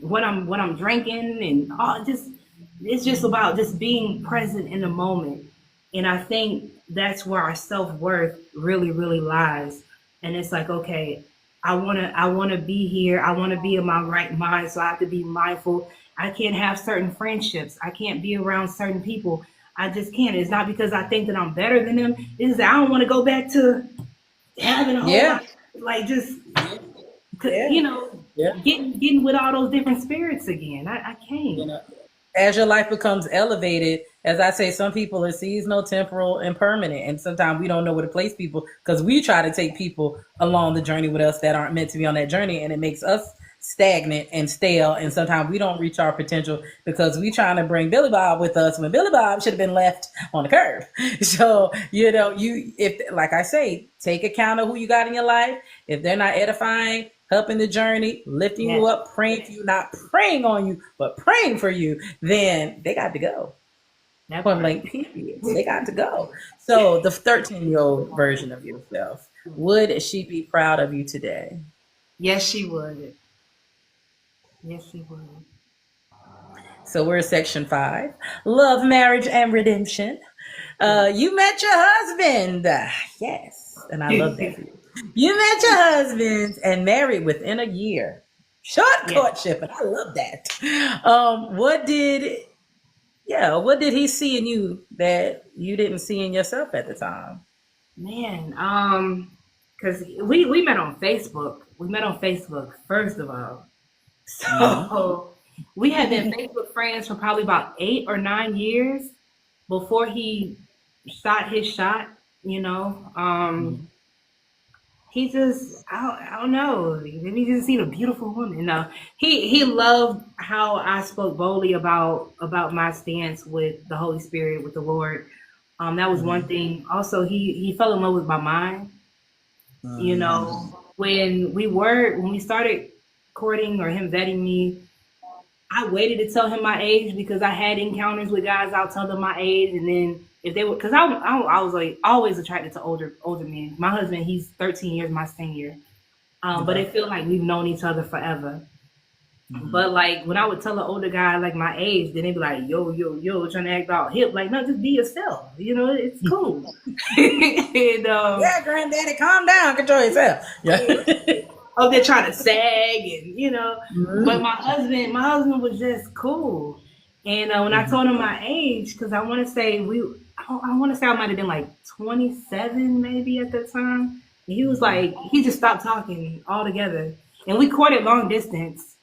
what I'm drinking, and all. Just it's just about just being present in the moment, and I think that's where our self-worth really really lies. And it's like, okay, I want to be here, I want to be in my right mind, so I have to be mindful. I can't have certain friendships, I can't be around certain people. I just can't. It's not because I think that I'm better than them. It's that I don't want to go back to having a whole Yeah. lot, like just Yeah. you know, Yeah. getting with all those different spirits again. I You can't. know, as your life becomes elevated, as I say, some people are seasonal, temporal, and permanent. And sometimes we don't know where to place people because we try to take people along the journey with us that aren't meant to be on that journey. And it makes us stagnant and stale. And sometimes we don't reach our potential because we trying to bring Billy Bob with us when Billy Bob should have been left on the curb. So, if, like I say, take account of who you got in your life. If they're not edifying, helping the journey, lifting you Yes, up, praying for you, not praying on you, but praying for you, then they got to go. that Point part. blank, period. They got to go. So the 13-year-old version of yourself, would she be proud of you today? Yes, she would. Yes, she would. So we're section 5, love, marriage, and redemption. You met your husband. Yes. And I love that for you. You met your husband and married within a year. Short Yes, courtship, and I love that. What did he see in you that you didn't see in yourself at the time? man. Because we met on Facebook. We met on Facebook first of all. Mm-hmm. So we had been Facebook friends for probably about 8 or 9 years before he shot his shot. You know, he just I don't know. Maybe he just seen a beautiful woman. No, he loved how I spoke boldly about my stance with the Holy Spirit, with the Lord. That was one thing. Also, he fell in love with my mind. When we started courting, or him vetting me, I waited to tell him my age because I had encounters with guys. I'll tell them my age, and then if they were, because I was like always attracted to older men. My husband, he's 13 years my senior, but Okay. it felt like we've known each other forever. Mm-hmm. But like when I would tell an older guy like my age, then they'd be like, "Yo, yo, yo," trying to act all hip. Like, no, just be yourself. It's cool. and Yeah, granddaddy, calm down, control yourself. Yeah. oh, they're trying to sag, and. But Mm-hmm. my husband was just cool. And when I told him my age, because I want to say I want to say I might have been like 27 maybe at the time. And he was like, he just stopped talking altogether, and we courted long distance.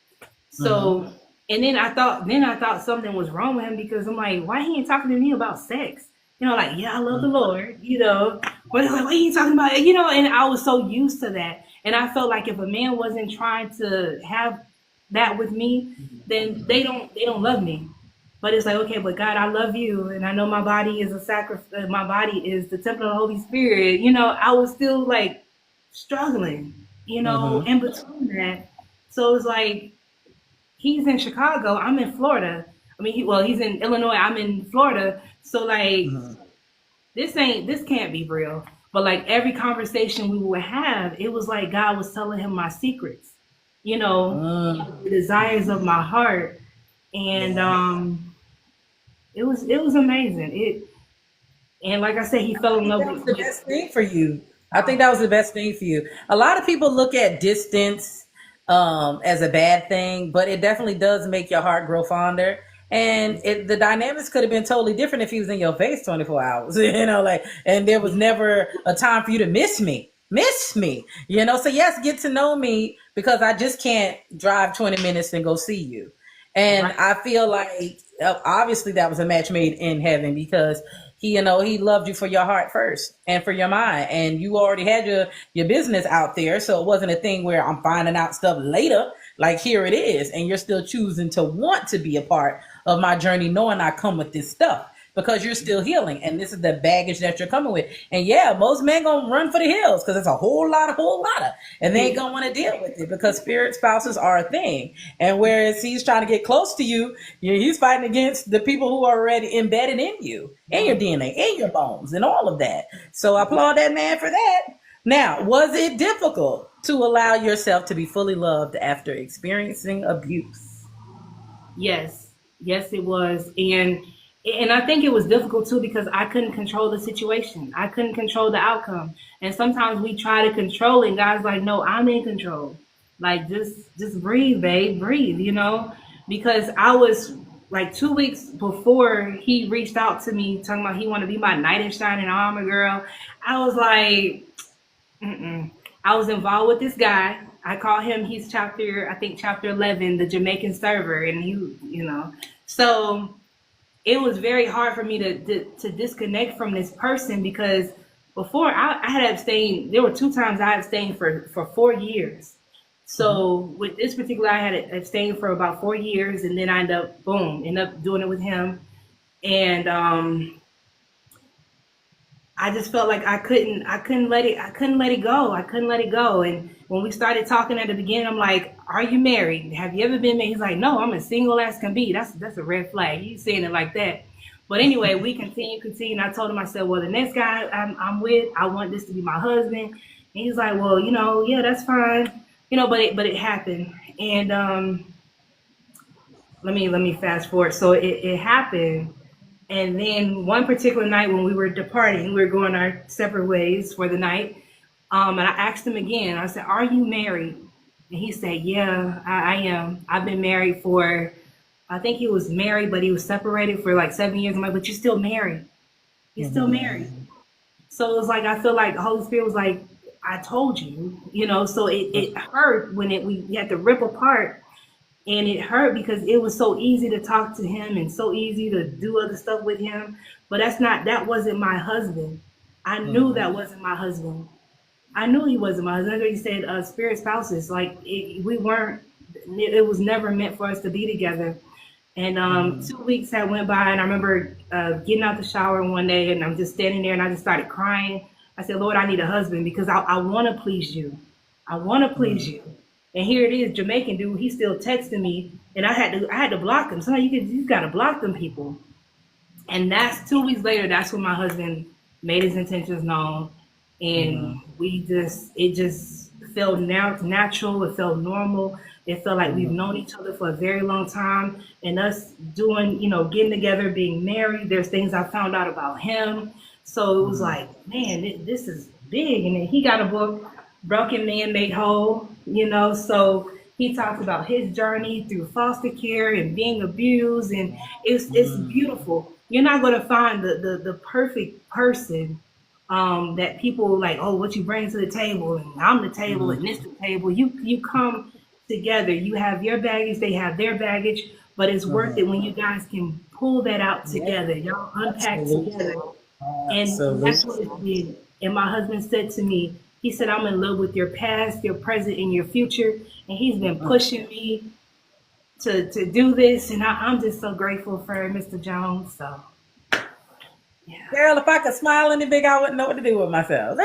Mm-hmm. So, and then I thought something was wrong with him, because I'm like, why he ain't talking to me about sex? Like, yeah, I love the Lord, but it's like, what are you talking about? And I was so used to that. And I felt like if a man wasn't trying to have that with me, then they don't love me. But it's like, okay, but God, I love you, and I know my body is a sacrifice. My body is the temple of the Holy Spirit. I was still like struggling, Mm-hmm. in between that. So it's like he's in Chicago, I'm in Florida. I mean, he's in Illinois, I'm in Florida. So like, Mm-hmm. this can't be real. But like every conversation we would have, it was like God was telling him my secrets, the desires of my heart. And Yeah. it was amazing. And like I said, he I fell in think love that was with, the best thing for you. I think that was the best thing for you. A lot of people look at distance as a bad thing, but it definitely does make your heart grow fonder. And the dynamics could have been totally different if he was in your face 24 hours, like, and there was never a time for you to miss me, So yes, get to know me, because I just can't drive 20 minutes and go see you. And Right. I feel like obviously that was a match made in heaven, because he loved you for your heart first and for your mind, and you already had your business out there, so it wasn't a thing where I'm finding out stuff later. Like, here it is, and you're still choosing to want to be a part of my journey, knowing I come with this stuff, because you're still healing, and this is the baggage that you're coming with. And yeah, most men gonna run for the hills because it's a whole lot of, and they ain't gonna want to deal with it, because spirit spouses are a thing. And whereas he's trying to get close to you, he's fighting against the people who are already embedded in you, in your DNA, in your bones, and all of that. So I applaud that man for that. Now, was it difficult to allow yourself to be fully loved after experiencing abuse? Yes, yes, it was, and I think it was difficult too because I couldn't control the situation. I couldn't control the outcome, and sometimes we try to control it. And God's like, "No, I'm in control. Like, just breathe, babe, breathe." Because I was like 2 weeks before he reached out to me talking about he wanted to be my knight in shining armor, girl. I was like, mm-mm. I was involved with this guy. I call him. He's chapter, I think, chapter 11, the Jamaican server, and So it was very hard for me to disconnect from this person because before I had abstained. There were 2 times I abstained for 4 years. So with this particular, I had abstained for about 4 years, and then I end up doing it with him, and I just felt like I couldn't let it go. I couldn't let it go. And when we started talking at the beginning, I'm like, "Are you married? Have you ever been married?" He's like, "No, I'm as single as can be." That's a red flag. He's saying it like that. But anyway, we continue. And I told him, I said, "Well, the next guy I'm with, I want this to be my husband." And he's like, "Well, yeah, that's fine." But it happened. And let me fast forward. So it happened, and then one particular night when we were departing, we were going our separate ways for the night. And I asked him again. I said, "Are you married?" And he said, "Yeah, I am. I've been married for." I think he was married, but he was separated for like 7 years. I'm like, "But you're still married. You're still married." So it was like I feel like the Holy Spirit was like, "I told you." So it hurt when we had to rip apart, and it hurt because it was so easy to talk to him and so easy to do other stuff with him, but that wasn't my husband. I knew that wasn't my husband. I knew he wasn't my husband. That's what he said, spirit spouses, like we weren't. It was never meant for us to be together. And 2 weeks had went by, and I remember getting out the shower one day, and I'm just standing there, and I just started crying. I said, "Lord, I need a husband because I want to please you. I want to please you." And here it is, Jamaican dude. He's still texting me, and I had to block him. So you got to block them people. And that's 2 weeks later. That's when my husband made his intentions known, and it just felt natural. It felt normal. It felt like we've known each other for a very long time, and us doing, getting together, being married. There's things I found out about him, so it was like, man, this is big. And then he got a book, Broken Man Made Whole. So he talks about his journey through foster care and being abused, and it's beautiful. You're not going to find the perfect person that people like, "Oh, what you bring to the table, and I'm the table, and this the table." You come together. You have your baggage, they have their baggage, but it's worth it when you guys can pull that out together. Y'all unpack together, and that's what it did. And my husband said to me, he said, "I'm in love with your past, your present, and your future." And he's been pushing me to do this, and I'm just so grateful for Mr. Jones. So, yeah. Girl, if I could smile any big, I wouldn't know what to do with myself.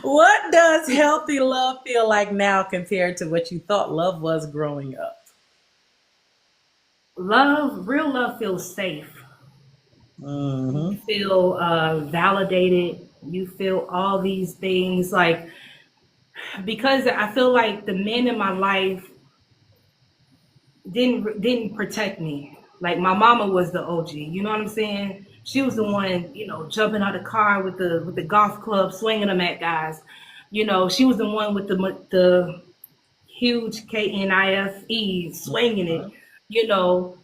What does healthy love feel like now compared to what you thought love was growing up? Real love feels safe. Mm-hmm. You feel validated. You feel all these things, like, because I feel like the men in my life didn't protect me. Like, my mama was the OG. You know what I'm saying? She was the one, jumping out of the car with the golf club, swinging them at guys. She was the one with the huge KNIFE swinging it. You know,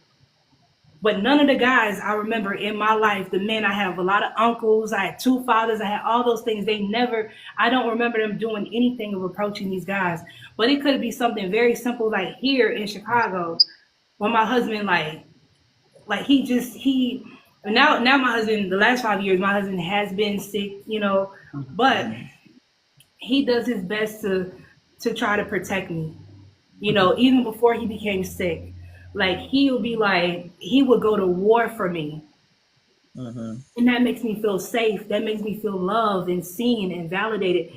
But none of the guys I remember in my life, the men, I have a lot of uncles, I had two fathers, I had all those things. They never, I don't remember them doing anything of approaching these guys. But it could be something very simple, like here in Chicago, when my husband, he now my husband, the last 5 years, my husband has been sick, but he does his best to try to protect me, even before he became sick. Like he would go to war for me. And that makes me feel safe. That makes me feel loved and seen and validated.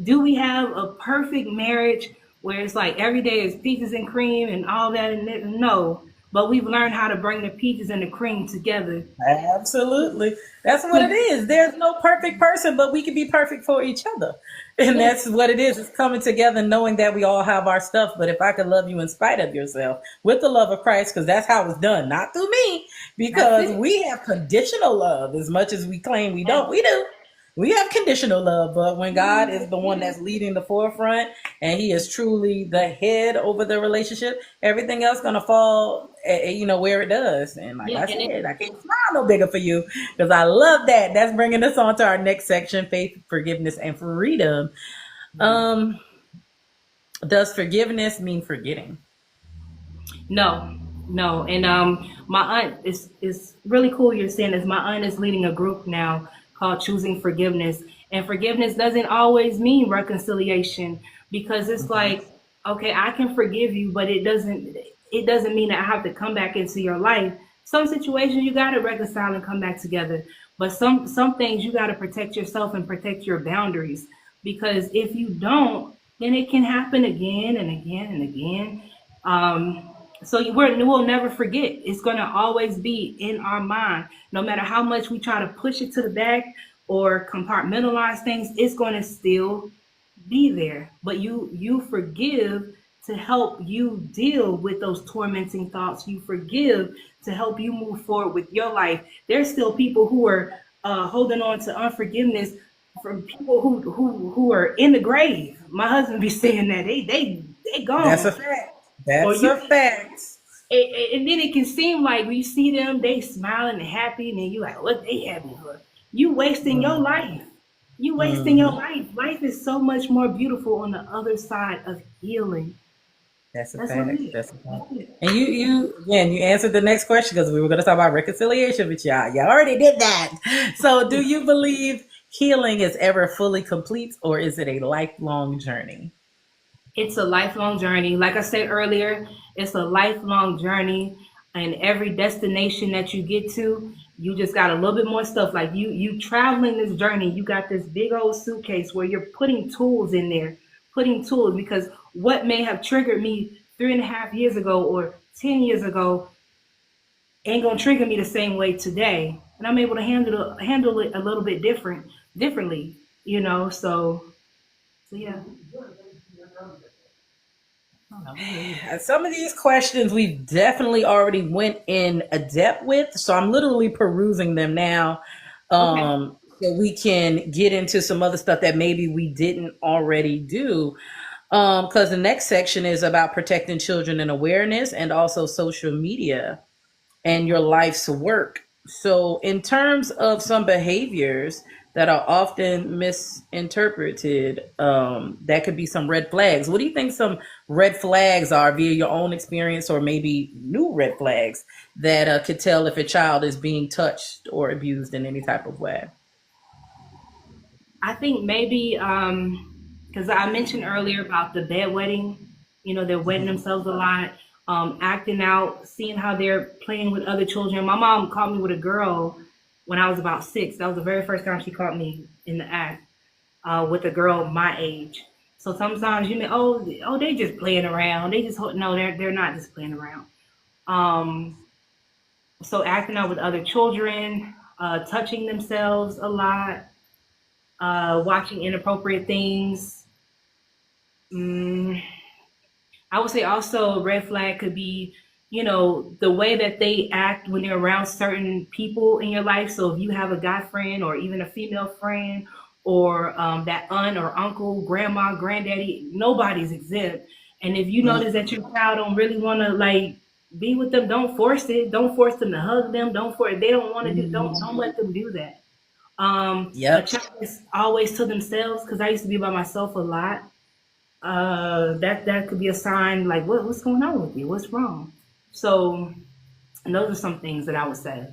Do we have a perfect marriage where it's like every day is peaches and cream and all that? And no, but we've learned how to bring the peaches and the cream together. Absolutely. That's what it is. There's no perfect person, but we can be perfect for each other. And that's what it is. It's coming together, knowing that we all have our stuff. But if I could love you in spite of yourself with the love of Christ, because that's how it's done, not through me, because we have conditional love as much as we claim we don't. We do. We have conditional love, but when God is the one that's leading the forefront and he is truly the head over the relationship, everything else going to fall, where it does. And like I said, I can't smile no bigger for you because I love that. That's bringing us on to our next section, faith, forgiveness, and freedom. Does forgiveness mean forgetting? No. And my aunt is really cool you're saying this. My aunt is leading a group now called Choosing Forgiveness. And forgiveness doesn't always mean reconciliation, because it's like, okay, I can forgive you, but it doesn't mean that I have to come back into your life. Some situations you gotta reconcile and come back together. But some things you gotta protect yourself and protect your boundaries. Because if you don't, then it can happen again and again and again. So we'll never forget. It's going to always be in our mind. No matter how much we try to push it to the back or compartmentalize things, it's going to still be there. But you forgive to help you deal with those tormenting thoughts. You forgive to help you move forward with your life. There's still people who are holding on to unforgiveness from people who are in the grave. My husband be saying that they gone. That's a fact. That's a fact. And then it can seem like when you see them, they smiling and happy, and then you like, what they happy for? You wasting your life. You wasting your life. Life is so much more beautiful on the other side of healing. That's a fact. That's a fact. And you answered the next question, because we were going to talk about reconciliation with y'all. Y'all already did that. So do you believe healing is ever fully complete, or is it a lifelong journey? It's a lifelong journey. Like I said earlier, it's a lifelong journey. And every destination that you get to, you just got a little bit more stuff. Like you traveling this journey, you got this big old suitcase where you're putting tools in there, because what may have triggered me 3.5 years ago or 10 years ago ain't gonna trigger me the same way today. And I'm able to handle it a little bit differently, so yeah. Some of these questions we've definitely already went in a depth with, so I'm literally perusing them now, so we can get into some other stuff that maybe we didn't already do, because the next section is about protecting children and awareness, and also social media and your life's work. So in terms of some behaviors that are often misinterpreted, that could be some red flags. What do you think some red flags are via your own experience, or maybe new red flags that could tell if a child is being touched or abused in any type of way? I think maybe because I mentioned earlier about the bedwetting, they're wetting themselves a lot, acting out, seeing how they're playing with other children. My mom caught me with a girl when I was about 6. That was the very first time she caught me in the act with a girl my age. So sometimes they just playing around. They're not just playing around. So acting out with other children, touching themselves a lot, watching inappropriate things. I would say also a red flag could be, the way that they act when they're around certain people in your life. So if you have a guy friend or even a female friend, or that aunt or uncle, grandma, granddaddy, nobody's exempt. And if you notice that your child don't really want to Be with them. Don't force it. Don't force them to hug them. Don't force. They don't want to do. Don't let them do that. A Yep. child is always to themselves, because I used to be by myself a lot. That could be a sign, like, what's going on with you? What's wrong? So, and those are some things that I would say.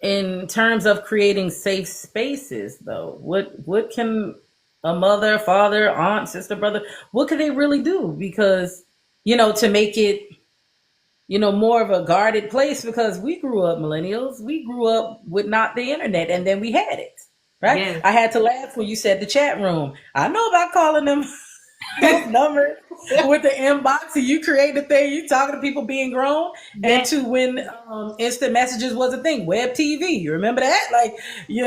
In terms of creating safe spaces, though, what can a mother, father, aunt, sister, brother, what can they really do? Because, to make it, more of a guarded place, because we grew up millennials. We grew up with not the internet, and then we had it, right? Yes. I had to laugh when you said the chat room. I know about calling them those numbers with the inbox, and you create the thing, you talking to people being grown, and to when instant messages was a thing, web TV, you remember that? Like,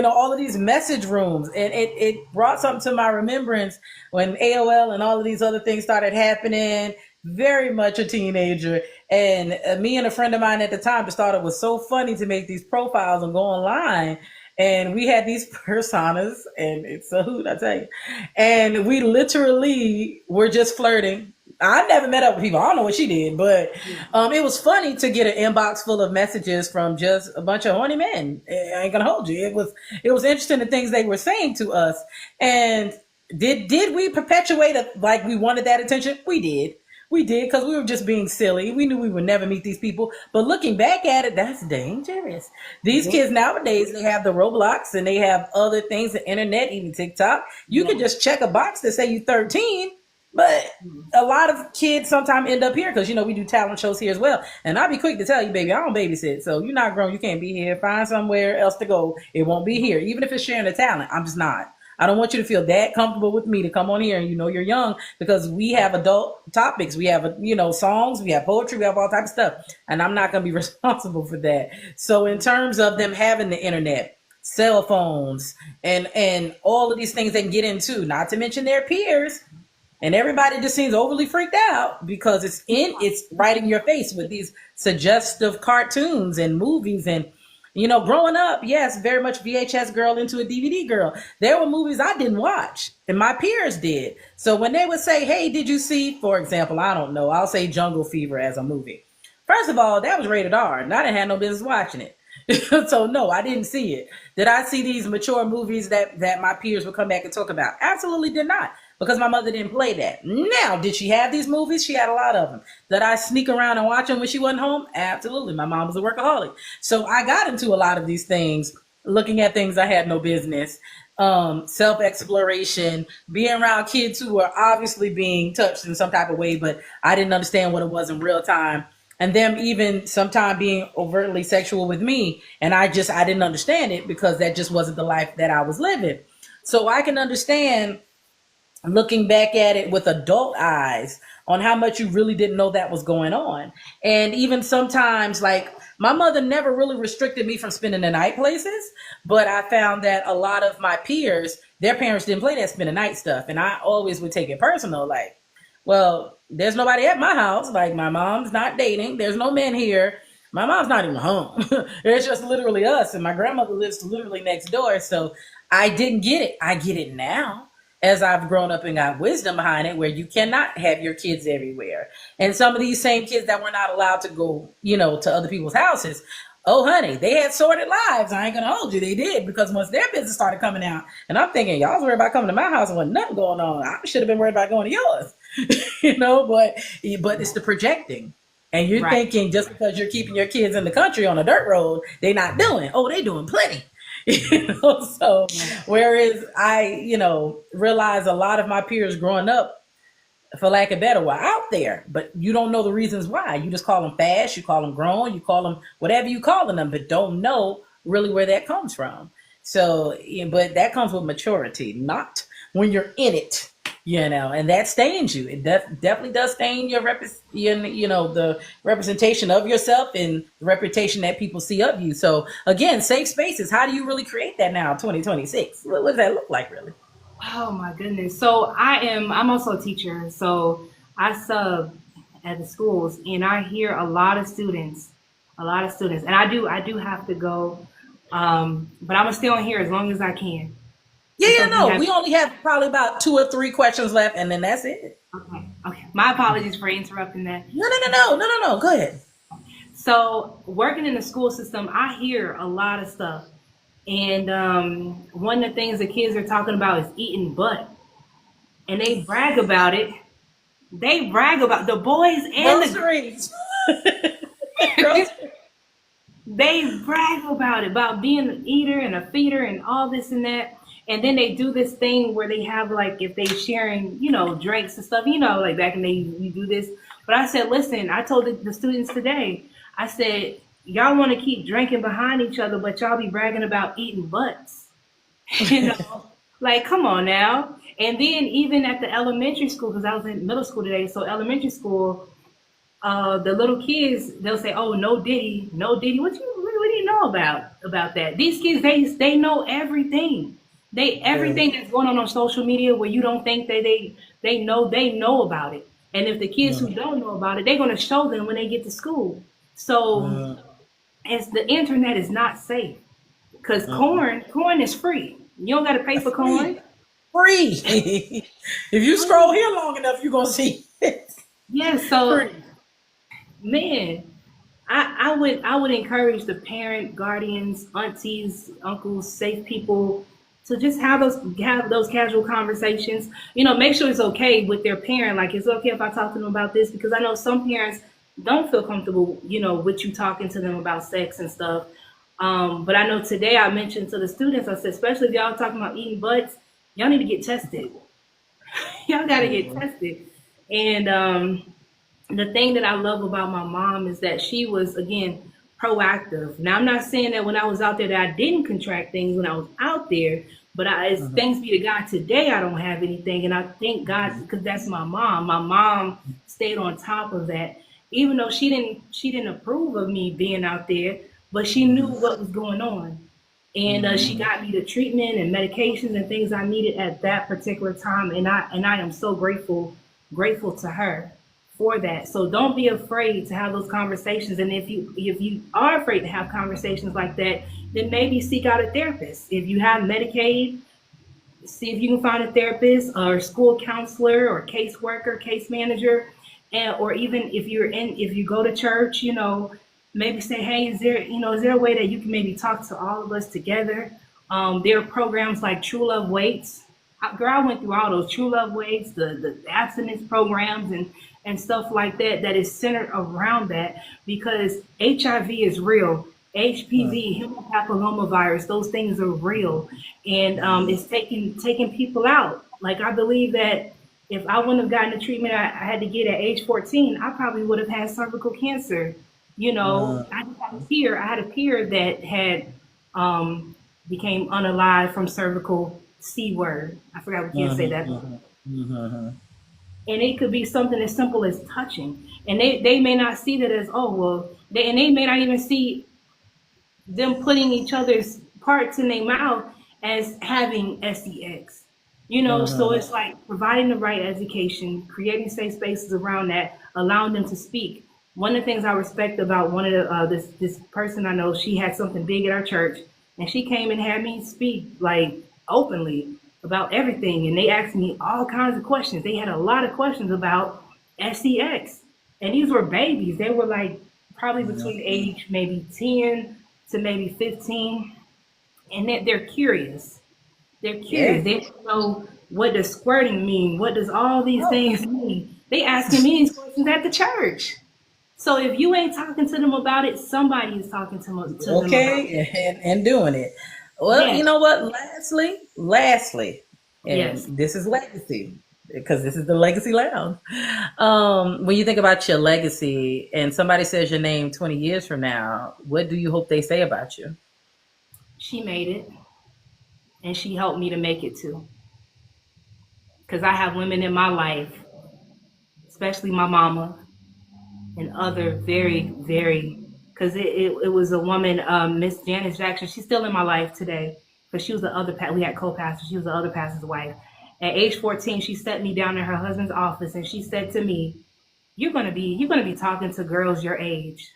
all of these message rooms, and it brought something to my remembrance when AOL and all of these other things started happening. Very much a teenager, and me and a friend of mine at the time just thought it was so funny to make these profiles and go online. And we had these personas, and it's a hoot, I tell you. And we literally were just flirting. I never met up with people. I don't know what she did, but it was funny to get an inbox full of messages from just a bunch of horny men. I ain't gonna hold you. It was interesting, the things they were saying to us. And did we perpetuate it like we wanted that attention? We did. We did, because we were just being silly. We knew we would never meet these people. But looking back at it, that's dangerous. These kids nowadays, they have the Roblox, and they have other things, the internet, even TikTok. You can just check a box to say you're 13. But a lot of kids sometimes end up here because, we do talent shows here as well. And I'll be quick to tell you, baby, I don't babysit. So you're not grown. You can't be here. Find somewhere else to go. It won't be here. Even if it's sharing a talent, I'm just not. I don't want you to feel that comfortable with me to come on here, and you're young, because we have adult topics. We have, songs, we have poetry, we have all types of stuff. And I'm not going to be responsible for that. So in terms of them having the internet, cell phones, and all of these things they can get into, not to mention their peers, and everybody just seems overly freaked out because it's right in your face with these suggestive cartoons and movies. And growing up, yes, very much VHS girl into a DVD girl. There were movies I didn't watch, and my peers did. So when they would say, hey, did you see, for example, I don't know, I'll say Jungle Fever as a movie. First of all, that was rated R, and I didn't have no business watching it. So no, I didn't see it. Did I see these mature movies that my peers would come back and talk about? Absolutely did not, because my mother didn't play that. Now, did she have these movies? She had a lot of them. Did I sneak around and watch them when she wasn't home? Absolutely. My mom was a workaholic. So I got into a lot of these things, looking at things I had no business, self-exploration, being around kids who were obviously being touched in some type of way, but I didn't understand what it was in real time. And them even sometimes being overtly sexual with me. And I didn't understand it, because that just wasn't the life that I was living. So I can understand, looking back at it with adult eyes, on how much you really didn't know that was going on. And even sometimes, like, my mother never really restricted me from spending the night places, but I found that a lot of my peers, their parents didn't play that spend the night stuff. And I always would take it personal, like, well, there's nobody at my house. Like, my mom's not dating. There's no men here. My mom's not even home. It's just literally us. And my grandmother lives literally next door. So I didn't get it. I get it now, as I've grown up and got wisdom behind it, where you cannot have your kids everywhere. And some of these same kids that were not allowed to go, to other people's houses, oh, honey, they had sordid lives. I ain't going to hold you. They did, because once their business started coming out, and I'm thinking, y'all was worried about coming to my house and wasn't nothing going on. I should have been worried about going to yours, but it's the projecting. And you're thinking, just because you're keeping your kids in the country on a dirt road, they're not doing. Oh, they doing plenty. So whereas I, realize a lot of my peers growing up, for lack of better, were out there, but you don't know the reasons why. You just call them fast, you call them grown, you call them whatever you calling them, but don't know really where that comes from. So, but that comes with maturity, not when you're in it, and that stains you. It definitely does stain your the representation of yourself and the reputation that people see of you. So again, safe spaces. How do you really create that now, 2026? What does that look like, really? Oh my goodness. So I'm also a teacher. So I sub at the schools, and I hear a lot of students, and I do have to go. But I'm gonna stay on here as long as I can. Yeah, no, we only have probably about 2 or 3 questions left, and then that's it. Okay. Okay, my apologies for interrupting that. No. Go ahead. So, working in the school system, I hear a lot of stuff. And one of the things the kids are talking about is eating butt. And they brag about it. They brag about the boys and the Groceries. girls. They brag about it, about being an eater and a feeder and all this and that. And then they do this thing where they have like if they sharing, drinks and stuff, like back in the day you do this. But I said, listen, I told the students today, I said, y'all want to keep drinking behind each other, but y'all be bragging about eating butts. Like come on now. And then even at the elementary school, because I was in middle school today, so elementary school, the little kids they'll say, "Oh, no Diddy, no Diddy." What do you know about that? These kids they know everything. Everything that's going on social media where you don't think that they know about it. And if the kids who don't know about it, they're going to show them when they get to school. So as the internet is not safe because corn is free. You don't got to pay for corn. Free. If you scroll here long enough, you're gonna see it. Yeah. So Free. man, I would encourage the parent, guardians, aunties, uncles, safe people to just have those casual conversations. Make sure it's okay with their parent. Like it's okay if I talk to them about this because I know some parents don't feel comfortable, with you talking to them about sex and stuff. But I know today I mentioned to the students, I said, especially if y'all talking about eating butts, y'all need to get tested. Y'all got to get tested. And the thing that I love about my mom is that she was, again, proactive. Now, I'm not saying that when I was out there that I didn't contract things when I was out there, but as thanks be to God, today I don't have anything. And I thank God because that's my mom. My mom stayed on top of that, even though she didn't approve of me being out there, but she knew what was going on. And she got me the treatment and medications and things I needed at that particular time. And I am so grateful to her for that. So don't be afraid to have those conversations. And if you are afraid to have conversations like that, then maybe seek out a therapist. If you have Medicaid, see if you can find a therapist or a school counselor or caseworker, case manager, or even if you go to church, maybe say, hey, is there a way that you can maybe talk to all of us together? There are programs like True Love Waits. Girl, I went through all those True Love Waits, the abstinence programs and stuff like that is centered around that because HIV is real. HPV, human papillomavirus, those things are real. And it's taking people out. Like I believe that if I wouldn't have gotten the treatment I had to get at age 14, I probably would have had cervical cancer. I had a peer that had became unalive from cervical C word. I forgot we can't say that. And it could be something as simple as touching. And they may not see that as, they may not even see them putting each other's parts in their mouth as having SEX. So it's like providing the right education, creating safe spaces around that, allowing them to speak. One of the things I respect about one of this person I know, she had something big at our church, and she came and had me speak like openly about everything, and they asked me all kinds of questions. They had a lot of questions about SEX, and these were babies. They were like probably between age maybe 10 to maybe 15, and they're curious. They're curious. They don't know what does squirting mean. What does all these things mean? They asking me these questions at the church. So if you ain't talking to them about it, somebody is talking to them about it. Okay, and doing it. Well, you know what? Lastly, and this is legacy because this is the Legacy Lounge. When you think about your legacy and somebody says your name 20 years from now, what do you hope they say about you? She made it, and she helped me to make it too. Because I have women in my life, especially my mama, and other very, very, because it was a woman, Miss Janice Jackson. She's still in my life today because she was we had co-pastors. She was the other pastor's wife. At age 14, she sat me down in her husband's office and she said to me, you're gonna be talking to girls your age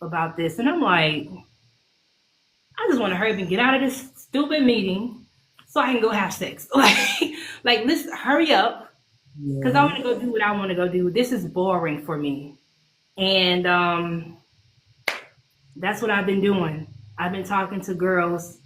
about this. And I'm like, I just want to hurry up and get out of this stupid meeting so I can go have sex. Like let's hurry up. because I want to go do what I want to go do. This is boring for me. And that's what I've been doing. I've been talking to girls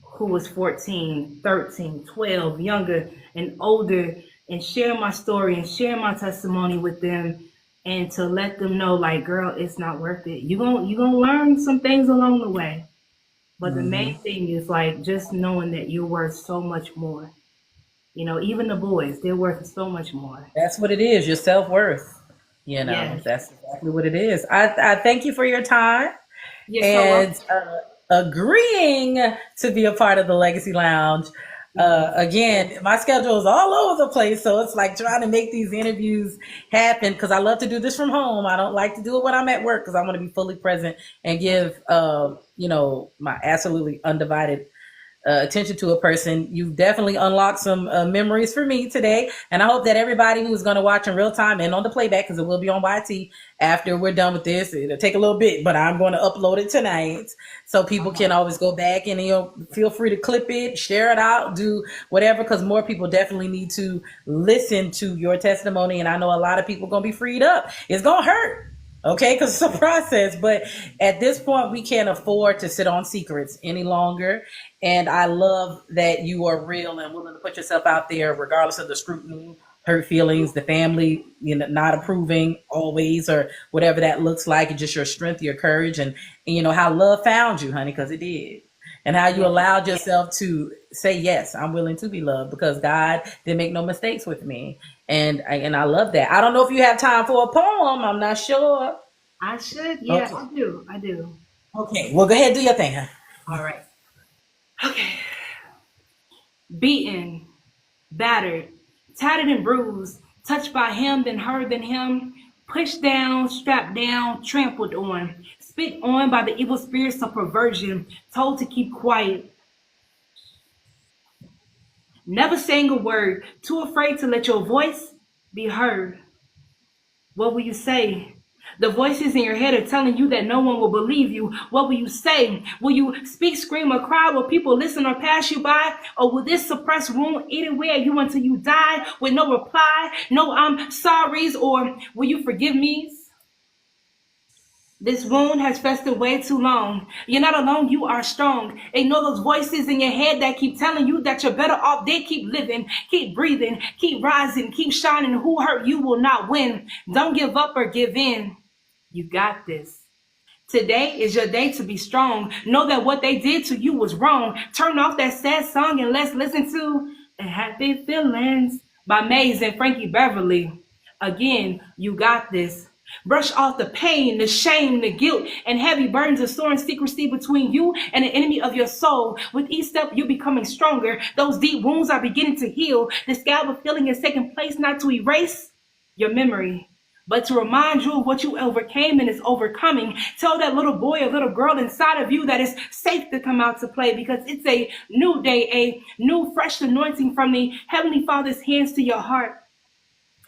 who was 14, 13, 12, younger and older, and sharing my story and sharing my testimony with them, and to let them know, like, girl, it's not worth it. You're gonna learn some things along the way. But the main thing is, like, just knowing that you're worth so much more. You know, even the boys, they're worth so much more. That's what it is, your self-worth. You know, Yes. that's exactly what it is. I thank you for your time You're so and welcome. agreeing to be a part of the Legacy Lounge. Again, my schedule is all over the place, so it's like trying to make these interviews happen because I love to do this from home. I don't like to do it when I'm at work because I want to be fully present and give, my absolutely undivided attention to a person. You've definitely unlocked some memories for me today. And I hope that everybody who's going to watch in real time and on the playback, because it will be on YT after we're done with this, it'll take a little bit, but I'm going to upload it tonight. So people can always go back and, feel free to clip it, share it out, do whatever, because more people definitely need to listen to your testimony. And I know a lot of people are going to be freed up. It's going to hurt. Okay, because it's a process, but at this point, we can't afford to sit on secrets any longer. And I love that you are real and willing to put yourself out there, regardless of the scrutiny, hurt feelings, the family, not approving always, or whatever that looks like. It's just your strength, your courage, and how love found you, honey, because it did. And how you allowed yourself to say, yes, I'm willing to be loved because God didn't make no mistakes with me. And I love that. I don't know if you have time for a poem. I'm not sure. I should. Yeah, Okay. I do. Okay. Well, go ahead and do your thing, huh? All right. Okay. Beaten, battered, tattered and bruised, touched by him, then her, then him, pushed down, strapped down, trampled on, spit on by the evil spirits of perversion, told to keep quiet, never saying a word, too afraid to let your voice be heard. What will you say? The voices in your head are telling you that no one will believe you. What will you say? Will you speak, scream, or cry? Will people listen or pass you by? Or will this suppressed wound eat away at you until you die with no reply, no I'm sorries, or will you forgive me? This wound has festered way too long. You're not alone, you are strong. Ignore those voices in your head that keep telling you that you're better off dead. Keep living, keep breathing, keep rising, keep shining. Who hurt you will not win. Don't give up or give in. You got this. Today is your day to be strong. Know that what they did to you was wrong. Turn off that sad song and let's listen to Happy Feelings by Maze and Frankie Beverly. Again, you got this. Brush off the pain, the shame, the guilt, and heavy burdens of soaring secrecy between you and the enemy of your soul. With each step, you're becoming stronger. Those deep wounds are beginning to heal. The scab of feeling is taking place not to erase your memory, but to remind you of what you overcame and is overcoming. Tell that little boy or little girl inside of you that it's safe to come out to play because it's a new day, a new fresh anointing from the Heavenly Father's hands to your heart.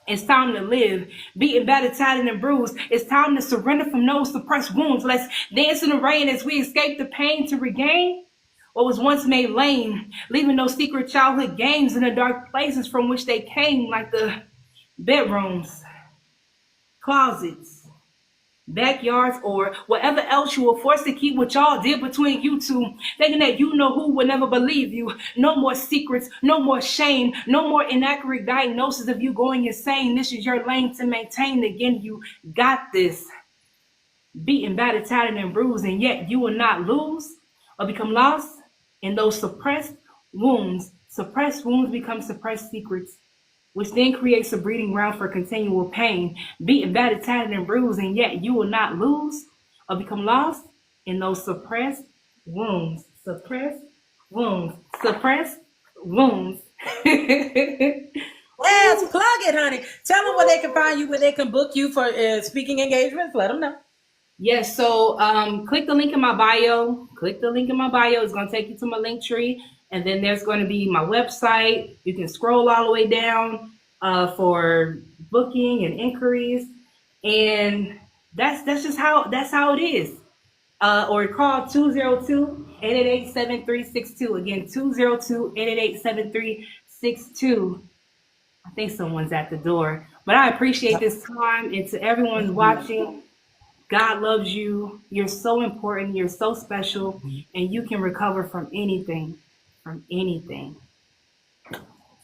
It's time to live, beaten, battered, tattered, and bruised. It's time to surrender from those suppressed wounds. Let's dance in the rain as we escape the pain to regain what was once made lame, leaving those secret childhood games in the dark places from which they came, like the bedrooms, closets, backyards, or whatever else you were forced to keep what y'all did between you two, thinking that you know who would never believe you. No more secrets, no more shame, no more inaccurate diagnosis of you going insane. This is your lane to maintain. Again, you got this. Beaten, battered, tattered, and bruised, and yet you will not lose or become lost in those suppressed wounds. Suppressed wounds become suppressed secrets, which then creates a breeding ground for continual pain. Beaten, battered, tattered, and bruised, and yet you will not lose or become lost in those suppressed wounds. Suppressed wounds. Suppressed wounds. Yes, plug it, honey. Tell them where they can find you, where they can book you for speaking engagements. Let them know. Yes, so click the link in my bio. Click the link in my bio. It's going to take you to my link tree. And then there's going to be my website. You can scroll all the way down for booking and inquiries. And that's just how it is. Or call 202-888-7362. Again, 202-888-7362. I think someone's at the door. But I appreciate this time. And to everyone watching, God loves you. You're so important. You're so special. And you can recover from anything. From anything.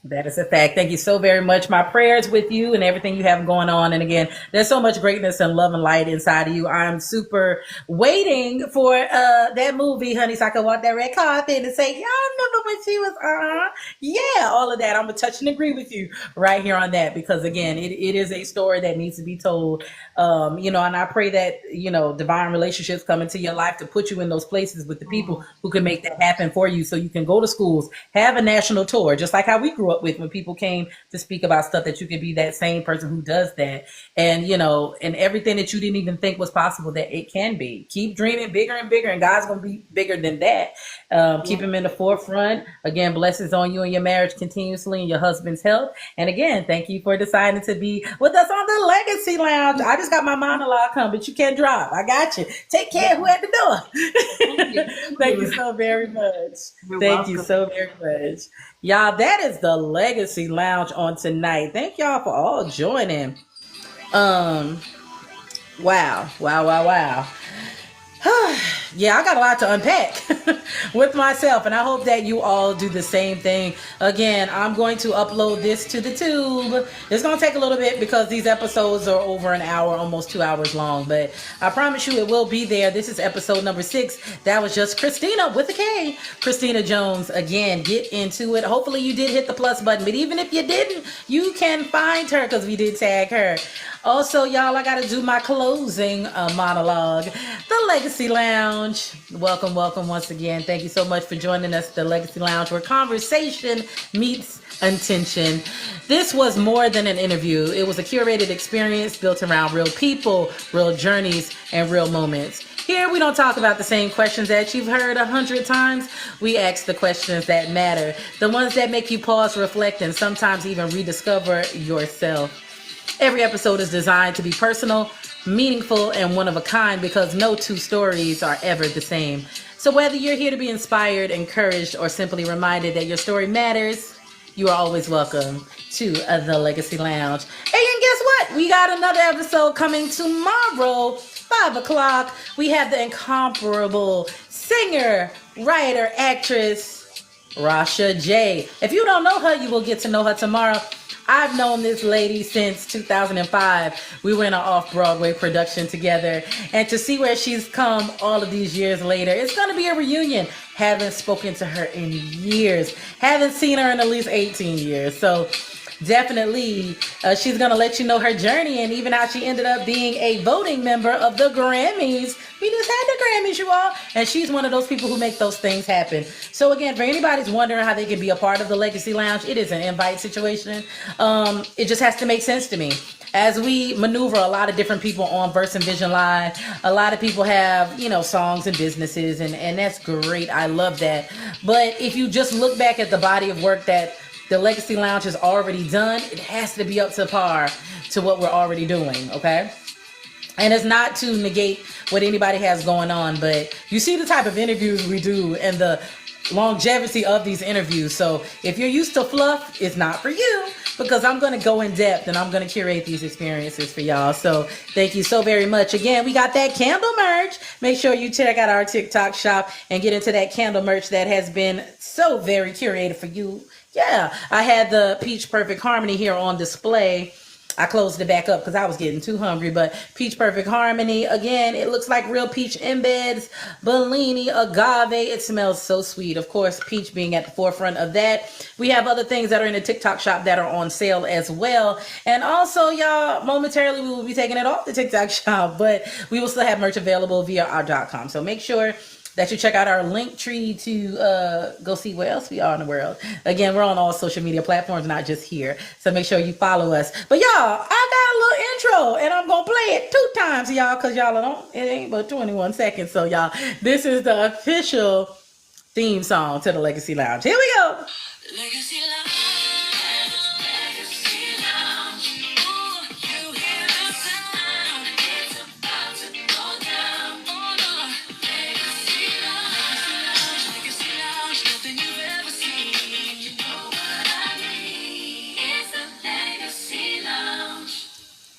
That is a fact. Thank you so very much. My prayers with you and everything you have going on. And again, there's so much greatness and love and light inside of you. I'm super waiting for that movie, honey, so I can walk that red carpet and say, y'all remember when she was yeah, all of that. I'm gonna touch and agree with you right here on that, because again, it is a story that needs to be told. And I pray that, divine relationships come into your life to put you in those places with the people who can make that happen for you, so you can go to schools, have a national tour, just like how we grew up with when people came to speak about stuff, that you could be that same person who does that. And everything that you didn't even think was possible, that it can be. Keep dreaming bigger and bigger, and God's going to be bigger than that. Keep him in the forefront. Again, blessings on you and your marriage continuously, and your husband's health. And again, thank you for deciding to be with us on the Legacy Lounge. I just got my monologue coming, but you can't drop. I got you. Take care of who at the door. Thank you so very much. Thank you so very much. Y'all, that is the Legacy Lounge on tonight. Thank y'all for all joining. Wow. Yeah, I got a lot to unpack with myself, and I hope that you all do the same thing. Again, I'm going to upload this to the tube. It's going to take a little bit because these episodes are over an hour, almost 2 hours long, but I promise you it will be there. This is episode number 6. That was just Kristina with a K. Kristina Jones. Again, get into it. Hopefully you did hit the plus button, but even if you didn't, you can find her because we did tag her. Also, y'all, I got to do my closing monologue. The Legacy Lounge. Welcome once again. Thank you so much for joining us, the Legacy Lounge, where conversation meets intention. This was more than an interview. It was a curated experience built around real people, real journeys, and real moments. Here, we don't talk about the same questions that you've heard 100 times. We ask the questions that matter, the ones that make you pause, reflect, and sometimes even rediscover yourself. Every episode is designed to be personal, meaningful, and one of a kind, because no two stories are ever the same. So whether you're here to be inspired, encouraged, or simply reminded that your story matters, you are always welcome to the Legacy Lounge. And guess what? We got another episode coming tomorrow, 5 o'clock. We have the incomparable singer, writer, actress, Rasha J. If you don't know her, you will get to know her tomorrow. I've known this lady since 2005. We were in an off-Broadway production together. And to see where she's come all of these years later, it's going to be a reunion. Haven't spoken to her in years. Haven't seen her in at least 18 years. So definitely, she's going to let you know her journey, and even how she ended up being a voting member of the Grammys. We just had the Grammys, you all. And she's one of those people who make those things happen. So again, for anybody who's wondering how they can be a part of the Legacy Lounge, it is an invite situation. It just has to make sense to me. As we maneuver a lot of different people on Verse and Vision Live, a lot of people have, songs and businesses, and that's great. I love that. But if you just look back at the body of work that the Legacy Lounge has already done, it has to be up to par to what we're already doing, okay? And it's not to negate what anybody has going on, but you see the type of interviews we do and the longevity of these interviews. So if you're used to fluff, it's not for you, because I'm going to go in depth and I'm going to curate these experiences for y'all. So thank you so very much. Again, we got that candle merch. Make sure you check out our TikTok shop and get into that candle merch that has been so very curated for you. Yeah, I had the Peach Perfect Harmony here on display. I closed it back up because I was getting too hungry, but Peach Perfect Harmony, again, it looks like real peach embeds, Bellini, agave. It smells so sweet. Of course, peach being at the forefront of that. We have other things that are in the TikTok shop that are on sale as well. And also, y'all, momentarily we will be taking it off the TikTok shop, but we will still have merch available via our .com. So make sure that you check out our link tree to go see where else we are in the world. Again, we're on all social media platforms, not just here. So make sure you follow us. But y'all, I got a little intro, and I'm going to play it 2 times, y'all, because y'all don't, it ain't but 21 seconds. So y'all, this is the official theme song to the Legacy Lounge. Here we go. Legacy Lounge. Nothing you've ever seen. You know what I mean? It's the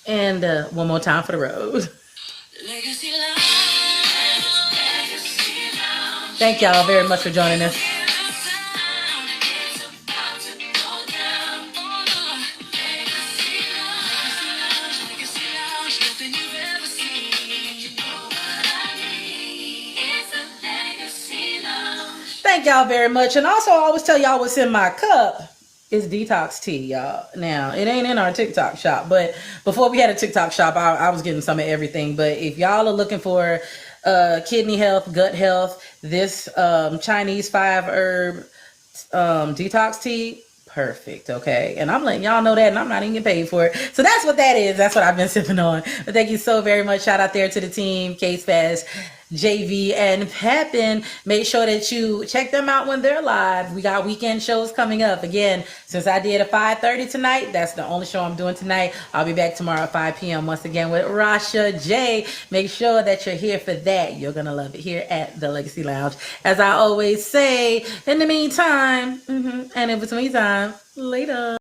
And one more time for the road. Thank y'all very much for joining us. Thank y'all very much. And also, I always tell y'all what's in my cup is detox tea, y'all. Now, it ain't in our TikTok shop, but before we had a TikTok shop, I was getting some of everything. But if y'all are looking for kidney health, gut health, this Chinese 5-herb detox tea, perfect. Okay, and I'm letting y'all know that, and I'm not even getting paid for it. So that's what that is. That's what I've been sipping on. But thank you so very much. Shout out there to the team, Case Fast, JV, and Pepin. Make sure that you check them out when they're live. We got weekend shows coming up. Again, since I did a 5:30 tonight, that's the only show I'm doing tonight. I'll be back tomorrow at 5 p.m. once again with Rasha J. Make sure that you're here for that. You're going to love it here at the Legacy Lounge. As I always say, in the meantime, and in between time, later.